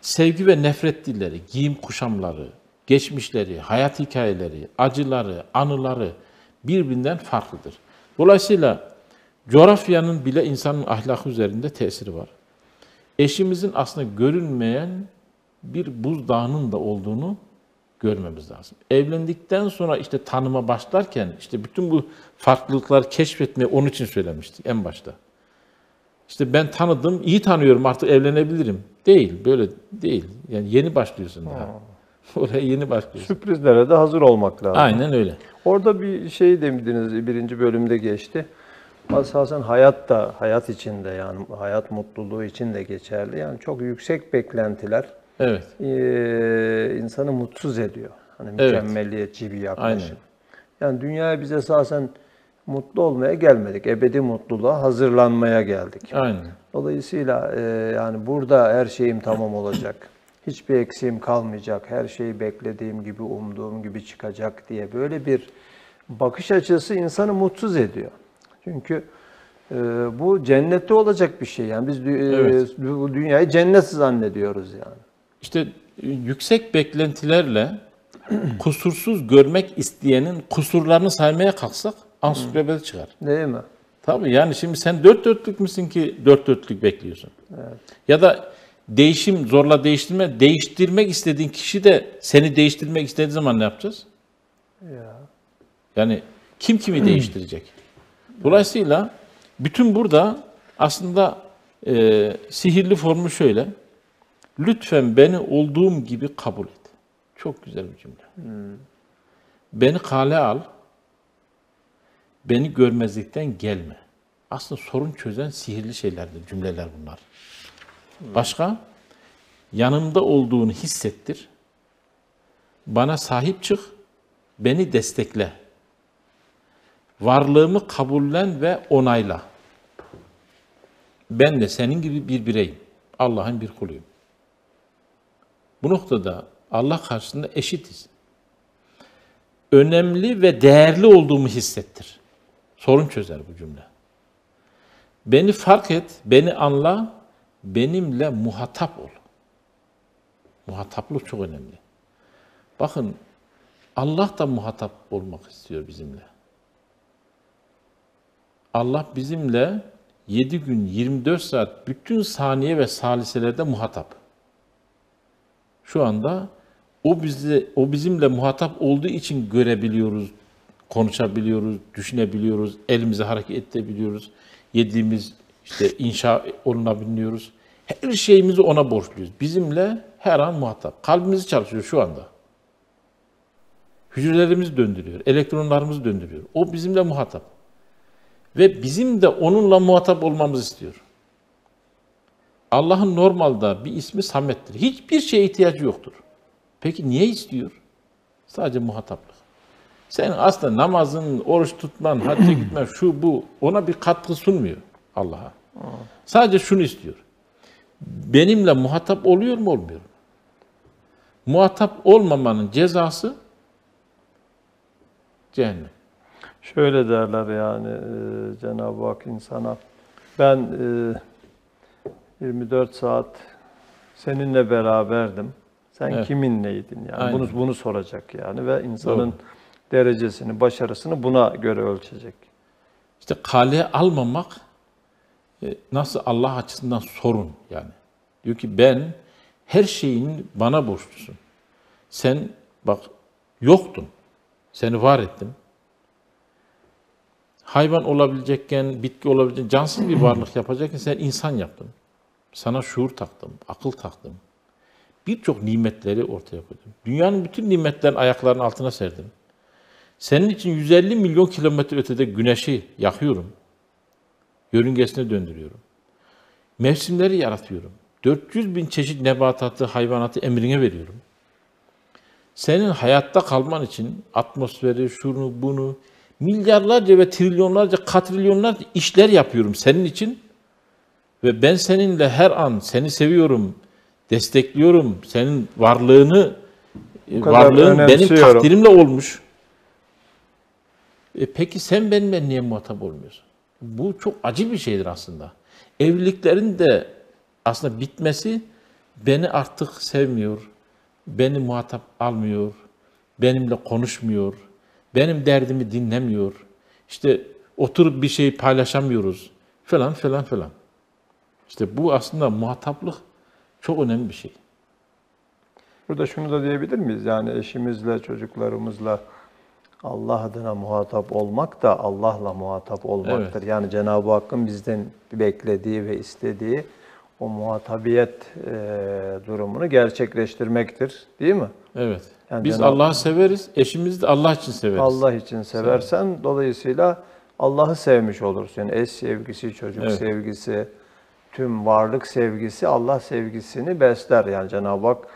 Sevgi ve nefret dilleri, giyim kuşamları, geçmişleri, hayat hikayeleri, acıları, anıları birbirinden farklıdır. Dolayısıyla coğrafyanın bile insanın ahlakı üzerinde tesiri var. Eşimizin aslında görünmeyen bir buzdağının da olduğunu görmemiz lazım. Evlendikten sonra işte tanıma başlarken işte bütün bu farklılıkları keşfetmeyi onun için söylemiştik en başta. İşte ben tanıdım, iyi tanıyorum artık evlenebilirim. Değil, böyle değil. Yani yeni başlıyorsun daha. Oraya yeni başlıyorsun. Sürprizlere de hazır olmak lazım. Aynen öyle. Orada bir şey demediniz, birinci bölümde geçti. Asasen hayat da, hayat içinde yani hayat mutluluğu için de geçerli. Yani çok yüksek beklentiler Evet. insanı mutsuz ediyor. Hani mükemmeliyetçi bir yaklaşım. Aynen. Yani dünyaya biz esasen mutlu olmaya gelmedik. Ebedi mutluluğa hazırlanmaya geldik. Aynen. Dolayısıyla yani burada her şeyim tamam olacak. Hiçbir eksiğim kalmayacak. Her şey beklediğim gibi, umduğum gibi çıkacak diye böyle bir bakış açısı insanı mutsuz ediyor. Çünkü bu cennette olacak bir şey. Yani biz bu dünyayı cennet zannediyoruz yani. İşte yüksek beklentilerle kusursuz görmek isteyenin kusurlarını saymaya kalksak ansiklopedi çıkar. Değil mi? Tabii yani şimdi sen dört dörtlük müsün ki dört dörtlük bekliyorsun? Evet. Ya da değişim, zorla değiştirmek istediğin kişi de seni değiştirmek istediği zaman ne yapacağız? Ya. Yani kim kimi değiştirecek? Dolayısıyla bütün burada Aslında sihirli formu şöyle. Lütfen beni olduğum gibi kabul et. Çok güzel bir cümle. Beni kale al. Beni görmezlikten gelme. Aslında sorun çözen sihirli şeylerdir, cümleler bunlar. Başka? Yanımda olduğunu hissettir. Bana sahip çık. Beni destekle. Varlığımı kabullen ve onayla. Ben de senin gibi bir bireyim. Allah'ın bir kuluyum. Bu noktada Allah karşısında eşitiz. Önemli ve değerli olduğumu hissettir. Sorun çözer bu cümle. Beni fark et, beni anla, benimle muhatap ol. Muhataplık çok önemli. Bakın, Allah da muhatap olmak istiyor bizimle. Allah bizimle 7 gün, 24 saat, bütün saniye ve saliselerde muhatap. Şu anda o bizimle muhatap olduğu için görebiliyoruz, konuşabiliyoruz, düşünebiliyoruz, elimizi hareket edebiliyoruz, yediğimiz inşa olunabiliyoruz. Her şeyimizi ona borçluyuz. Bizimle her an muhatap. Kalbimiz çalışıyor şu anda. Hücrelerimizi döndürüyor, elektronlarımızı döndürüyor. O bizimle muhatap. Ve bizim de onunla muhatap olmamızı istiyor. Allah'ın normalde bir ismi Samet'tir. Hiçbir şeye ihtiyacı yoktur. Peki niye istiyor? Sadece muhataplık. Sen aslında namazın, oruç tutman, hacca gitmen, şu bu, ona bir katkı sunmuyor Allah'a. Sadece şunu istiyor. Benimle muhatap oluyor mu, olmuyor mu? Muhatap olmamanın cezası cehennem. Şöyle derler yani Cenab-ı Hak insana, ben 24 saat seninle beraberdim. Sen Evet. kiminleydin yani? Aynen. Bunu soracak yani ve insanın Doğru. derecesini, başarısını buna göre ölçecek. İşte kaleye almamak nasıl Allah açısından sorun yani. Diyor ki ben her şeyin bana borçlusun. Sen bak yoktun. Seni var ettim. Hayvan olabilecekken, bitki olabilecekken, cansız bir varlık yapacakken sen insan yaptın. Sana şuur taktım, akıl taktım. Birçok nimetleri ortaya koydum. Dünyanın bütün nimetlerini ayaklarının altına serdim. Senin için 150 milyon kilometre ötede güneşi yakıyorum. Yörüngesine döndürüyorum. Mevsimleri yaratıyorum. 400 bin çeşit nebatatı, hayvanatı emrine veriyorum. Senin hayatta kalman için atmosferi, şunu, bunu, milyarlarca ve trilyonlarca, katrilyonlarca işler yapıyorum senin için. Ve ben seninle her an seni seviyorum, destekliyorum. Senin varlığın benim takdirimle olmuş. Peki sen benimle niye muhatap olmuyorsun? Bu çok acı bir şeydir aslında. Evliliklerin de aslında bitmesi beni artık sevmiyor, beni muhatap almıyor, benimle konuşmuyor, benim derdimi dinlemiyor. İşte oturup bir şey paylaşamıyoruz falan falan falan. İşte bu aslında muhataplık çok önemli bir şey. Burada şunu da diyebilir miyiz? Yani eşimizle, çocuklarımızla Allah adına muhatap olmak da Allah'la muhatap olmaktır. Evet. Yani Cenab-ı Hakk'ın bizden beklediği ve istediği o muhatabiyet durumunu gerçekleştirmektir. Değil mi? Evet. Yani Biz Allah'ı severiz, eşimizi de Allah için severiz. Allah için seversen dolayısıyla Allah'ı sevmiş olursun. Yani eş sevgisi, çocuk sevgisi, tüm varlık sevgisi Allah sevgisini besler. Yani Cenab-ı Hak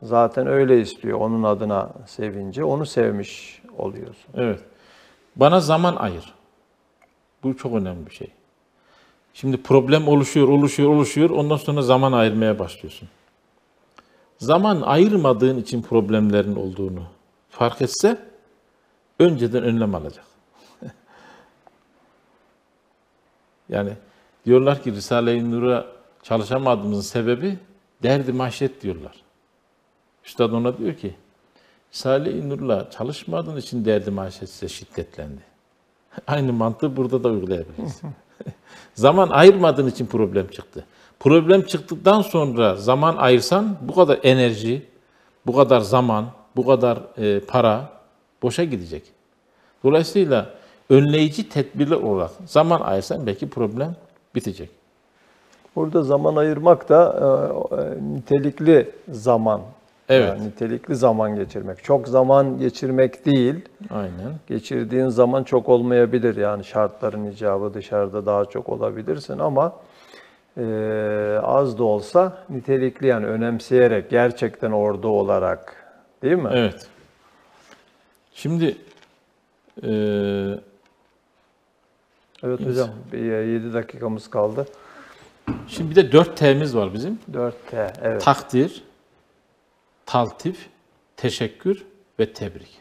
zaten öyle istiyor. Onun adına sevince onu sevmiş oluyorsun. Evet. Bana zaman ayır. Bu çok önemli bir şey. Şimdi problem oluşuyor. Ondan sonra zaman ayırmaya başlıyorsun. Zaman ayırmadığın için problemlerin olduğunu fark etse önceden önlem alacak. Yani diyorlar ki Risale-i Nur'a çalışamadığımızın sebebi derdi mahşet diyorlar. Üstad ona diyor ki Risale-i Nur'la çalışmadığın için derdi mahşet size şiddetlendi. Aynı mantığı burada da uygulayabiliriz. Zaman ayırmadığın için problem çıktı. Problem çıktıktan sonra zaman ayırsan bu kadar enerji, bu kadar zaman, bu kadar para boşa gidecek. Dolayısıyla önleyici tedbirler olarak zaman ayırsan belki problem bitecek. Burada zaman ayırmak da nitelikli zaman. Evet. Yani nitelikli zaman geçirmek. Çok zaman geçirmek değil. Aynen. Geçirdiğin zaman çok olmayabilir. Yani şartların icabı dışarıda daha çok olabilirsin ama az da olsa nitelikli, yani önemseyerek, gerçekten orada olarak, değil mi? Evet. Şimdi Evet hocam, 7 dakikamız kaldı. bir de 4T'miz var bizim. 4T, evet. Takdir, taltif, teşekkür ve tebrik.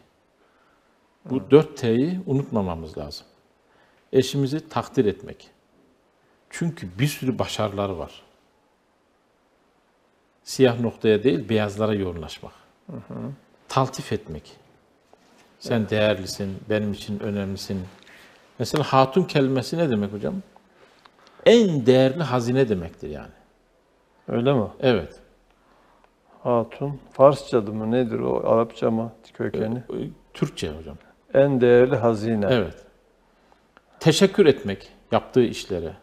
Bu 4T'yi unutmamamız lazım. Eşimizi takdir etmek. Çünkü bir sürü başarıları var. Siyah noktaya değil, beyazlara yoğunlaşmak. Taltif etmek. Sen değerlisin, benim için önemlisin. Mesela hatun kelimesi ne demek hocam? En değerli hazine demektir yani. Öyle mi? Evet. Hatun, Farsçadı mı nedir o, Arapça mı kökeni? Türkçe hocam. En değerli hazine. Evet. Teşekkür etmek yaptığı işlere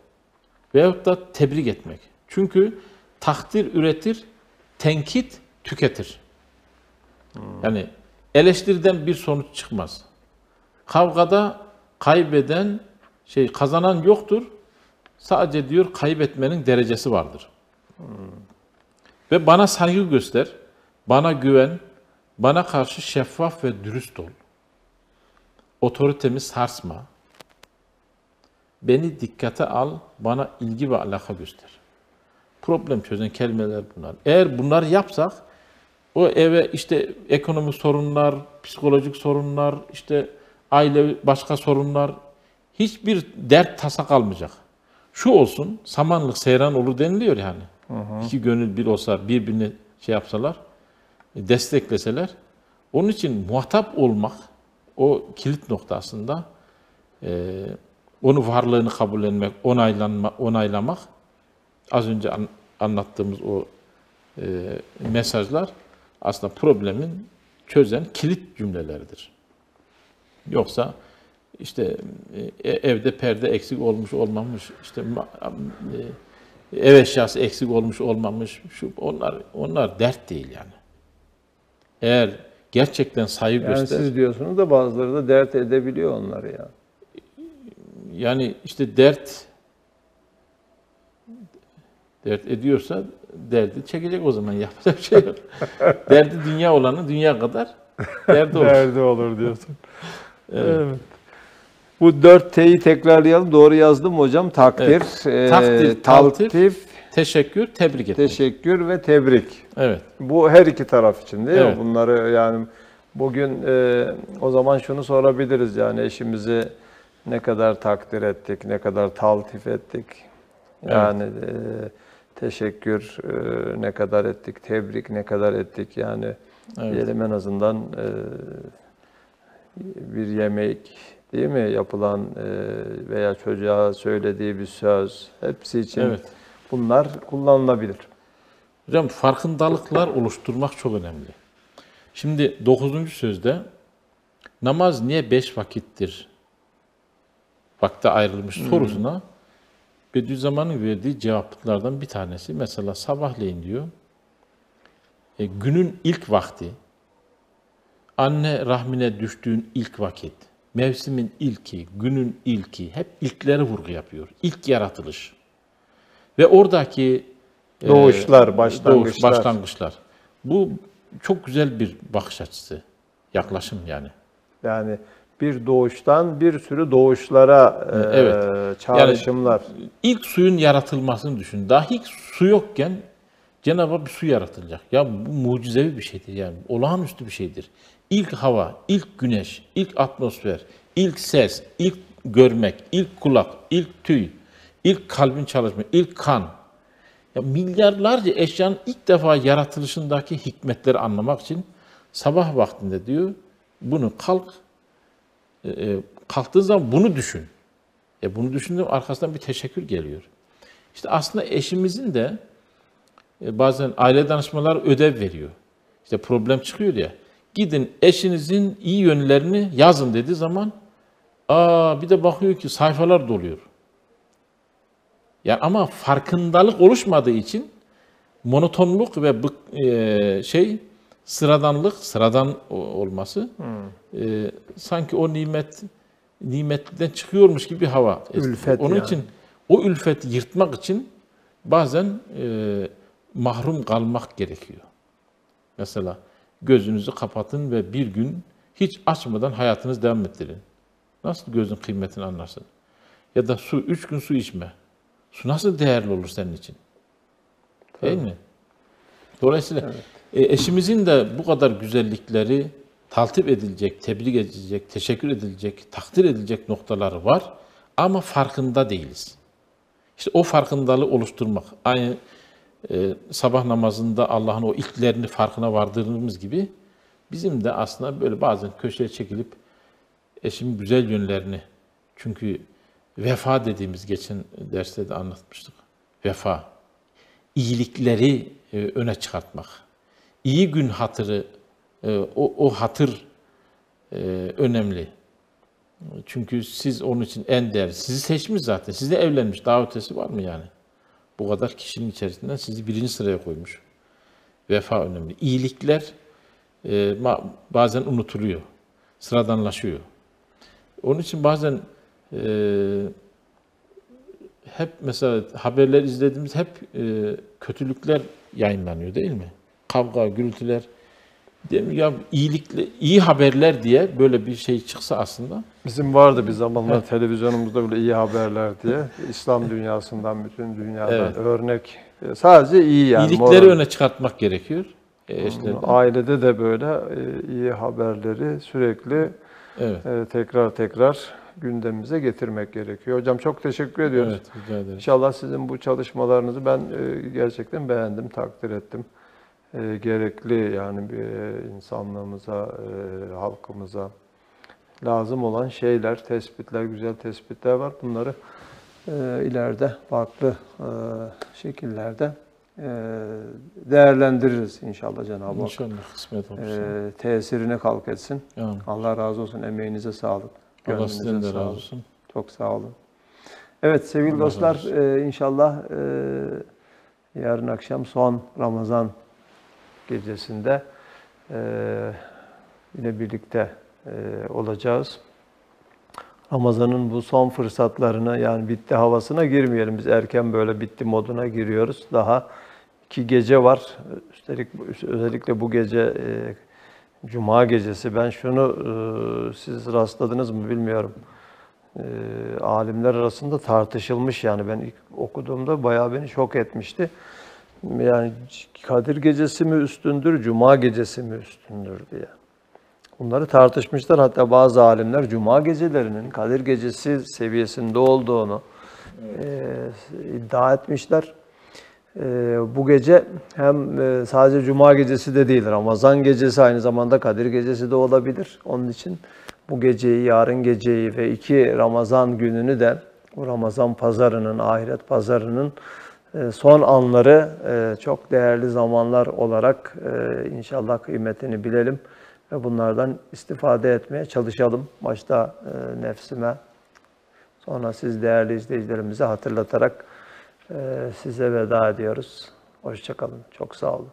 veyahut da tebrik etmek. Çünkü takdir üretir, tenkit tüketir. Yani eleştiriden bir sonuç çıkmaz. Kavgada kazanan yoktur. Sadece diyor kaybetmenin derecesi vardır. Ve bana saygı göster, bana güven, bana karşı şeffaf ve dürüst ol. Otoritemi sarsma. Beni dikkate al, bana ilgi ve alaka göster. Problem çözen kelimeler bunlar. Eğer bunları yapsak, o eve işte ekonomik sorunlar, psikolojik sorunlar, işte aile başka sorunlar, hiçbir dert tasa kalmayacak. Şu olsun, samanlık seyran olur deniliyor yani. İki gönül bir olsa, birbirini yapsalar, destekleseler. Onun için muhatap olmak, o kilit noktasında onu varlığını kabullenmek, onaylamak, az önce anlattığımız o mesajlar aslında problemin çözen kilit cümleleridir. Yoksa işte evde perde eksik olmuş olmamış, işte ev eşyası eksik olmuş olmamış, onlar dert değil yani. Eğer gerçekten saygı Yani göster. siz diyorsunuz da bazıları da dert edebiliyor onları ya. Yani işte dert ediyorsa derdi çekecek o zaman, yapacak bir şey yok. Derdi dünya olanı dünya kadar derdi olur. Derdi olur diyorsun. Evet. Bu 4T'yi tekrarlayalım. Doğru yazdım mı hocam? Takdir, Evet. Takdir, taltif, teşekkür, tebrik etmek. teşekkür ve tebrik. Evet. Bu her iki taraf için değil mi? Evet. Bunları yani bugün o zaman şunu sorabiliriz, yani eşimizi ne kadar takdir ettik, ne kadar taltif ettik. Yani teşekkür ne kadar ettik, tebrik ne kadar ettik. Yani diyelim en azından bir yemek, değil mi, yapılan veya çocuğa söylediği bir söz, hepsi için bunlar kullanılabilir. Hocam farkındalıklar oluşturmak çok önemli. Şimdi 9. sözde namaz niye 5 vakittir vakte ayrılmış sorusuna Bediüzzaman'ın verdiği cevaplardan bir tanesi, mesela sabahleyin diyor, günün ilk vakti, anne rahmine düştüğün ilk vakit, mevsimin ilki, günün ilki, hep ilkleri vurgu yapıyor. İlk yaratılış. Ve oradaki Doğuşlar, başlangıçlar. Bu çok güzel bir bakış açısı, yaklaşım yani. Yani bir doğuştan bir sürü doğuşlara çağrışımlar. Yani ilk suyun yaratılmasını düşün. Daha hiç su yokken Cenab-ı Hak bir su yaratılacak. Ya bu mucizevi bir şeydir yani. Olağanüstü bir şeydir. İlk hava, ilk güneş, ilk atmosfer, ilk ses, ilk görmek, ilk kulak, ilk tüy, ilk kalbin çalışması, ilk kan. Ya milyarlarca eşyanın ilk defa yaratılışındaki hikmetleri anlamak için sabah vaktinde diyor, bunu kalktığın zaman bunu düşün. Bunu düşündüğüm arkasından bir teşekkür geliyor. İşte aslında eşimizin de bazen aile danışmaları ödev veriyor. İşte problem çıkıyor ya. Gidin eşinizin iyi yönlerini yazın dediği zaman bir de bakıyor ki sayfalar doluyor. Ya ama farkındalık oluşmadığı için monotonluk ve sıradan olması sanki o nimetten çıkıyormuş gibi bir hava. Ülfet Onun yani. için o ülfeti yırtmak için bazen mahrum kalmak gerekiyor. Mesela gözünüzü kapatın ve bir gün hiç açmadan hayatınızı devam ettirin. Nasıl gözün kıymetini anlarsın? Ya da 3 gün su içme. Su nasıl değerli olur senin için? Değil mi? Dolayısıyla eşimizin de bu kadar güzellikleri taltip edilecek, tebrik edilecek, teşekkür edilecek, takdir edilecek noktaları var ama farkında değiliz. İşte o farkındalığı oluşturmak. Aynı sabah namazında Allah'ın o ilklerini farkına vardığımız gibi bizim de aslında böyle bazen köşeye çekilip eşimin güzel yönlerini, çünkü vefa dediğimiz geçen derste de anlatmıştık. Vefa, iyilikleri öne çıkartmak, iyi gün hatırı, o hatır önemli. Çünkü siz onun için en değerli, sizi seçmiş zaten, sizle evlenmiş, daha ötesi var mı yani? Bu kadar kişinin içerisinden sizi birinci sıraya koymuş. Vefa önemli. İyilikler bazen unutuluyor, sıradanlaşıyor. Onun için bazen hep mesela haberler izlediğimiz hep kötülükler yayınlanıyor değil mi? Kavga, gürültüler. Ya iyi haberler diye böyle bir şey çıksa aslında. Bizim vardı bir zamanlar televizyonumuzda böyle iyi haberler diye. İslam dünyasından, bütün dünyadan örnek. Sadece iyi yani. İyilikleri öne çıkartmak gerekiyor. Ailede de böyle iyi haberleri sürekli tekrar gündemimize getirmek gerekiyor. Hocam çok teşekkür ediyoruz. Evet, rica ederim. İnşallah sizin bu çalışmalarınızı ben gerçekten beğendim, takdir ettim. Gerekli yani bir insanlığımıza, halkımıza lazım olan şeyler, tespitler, güzel tespitler var. Bunları ileride farklı şekillerde değerlendiririz inşallah Cenab-ı Hak. İnşallah kısmet olursa. Tesirini kalk etsin. Yani. Allah razı olsun. Emeğinize sağlık. Allah sizden de razı sağlık. olsun. Çok sağ olun. Evet sevgili Allah dostlar, inşallah yarın akşam son Ramazan gecesinde yine birlikte olacağız. Ramazan'ın bu son fırsatlarına, yani bitti havasına girmeyelim. Biz erken böyle bitti moduna giriyoruz. Daha 2 gece var. Üstelik özellikle bu gece Cuma gecesi. Ben şunu siz rastladınız mı bilmiyorum. Alimler arasında tartışılmış, yani ben ilk okuduğumda bayağı beni şok etmişti. Yani Kadir gecesi mi üstündür, Cuma gecesi mi üstündür diye. Bunları tartışmışlar. Hatta bazı alimler Cuma gecelerinin Kadir gecesi seviyesinde olduğunu iddia etmişler. Bu gece hem sadece Cuma gecesi de değil, Ramazan gecesi aynı zamanda Kadir gecesi de olabilir. Onun için bu geceyi, yarın geceyi ve 2 Ramazan gününü de bu Ramazan pazarının, ahiret pazarının son anları çok değerli zamanlar olarak inşallah kıymetini bilelim ve bunlardan istifade etmeye çalışalım. Başta nefsime, sonra siz değerli izleyicilerimize hatırlatarak size veda ediyoruz. Hoşça kalın. Çok sağ olun.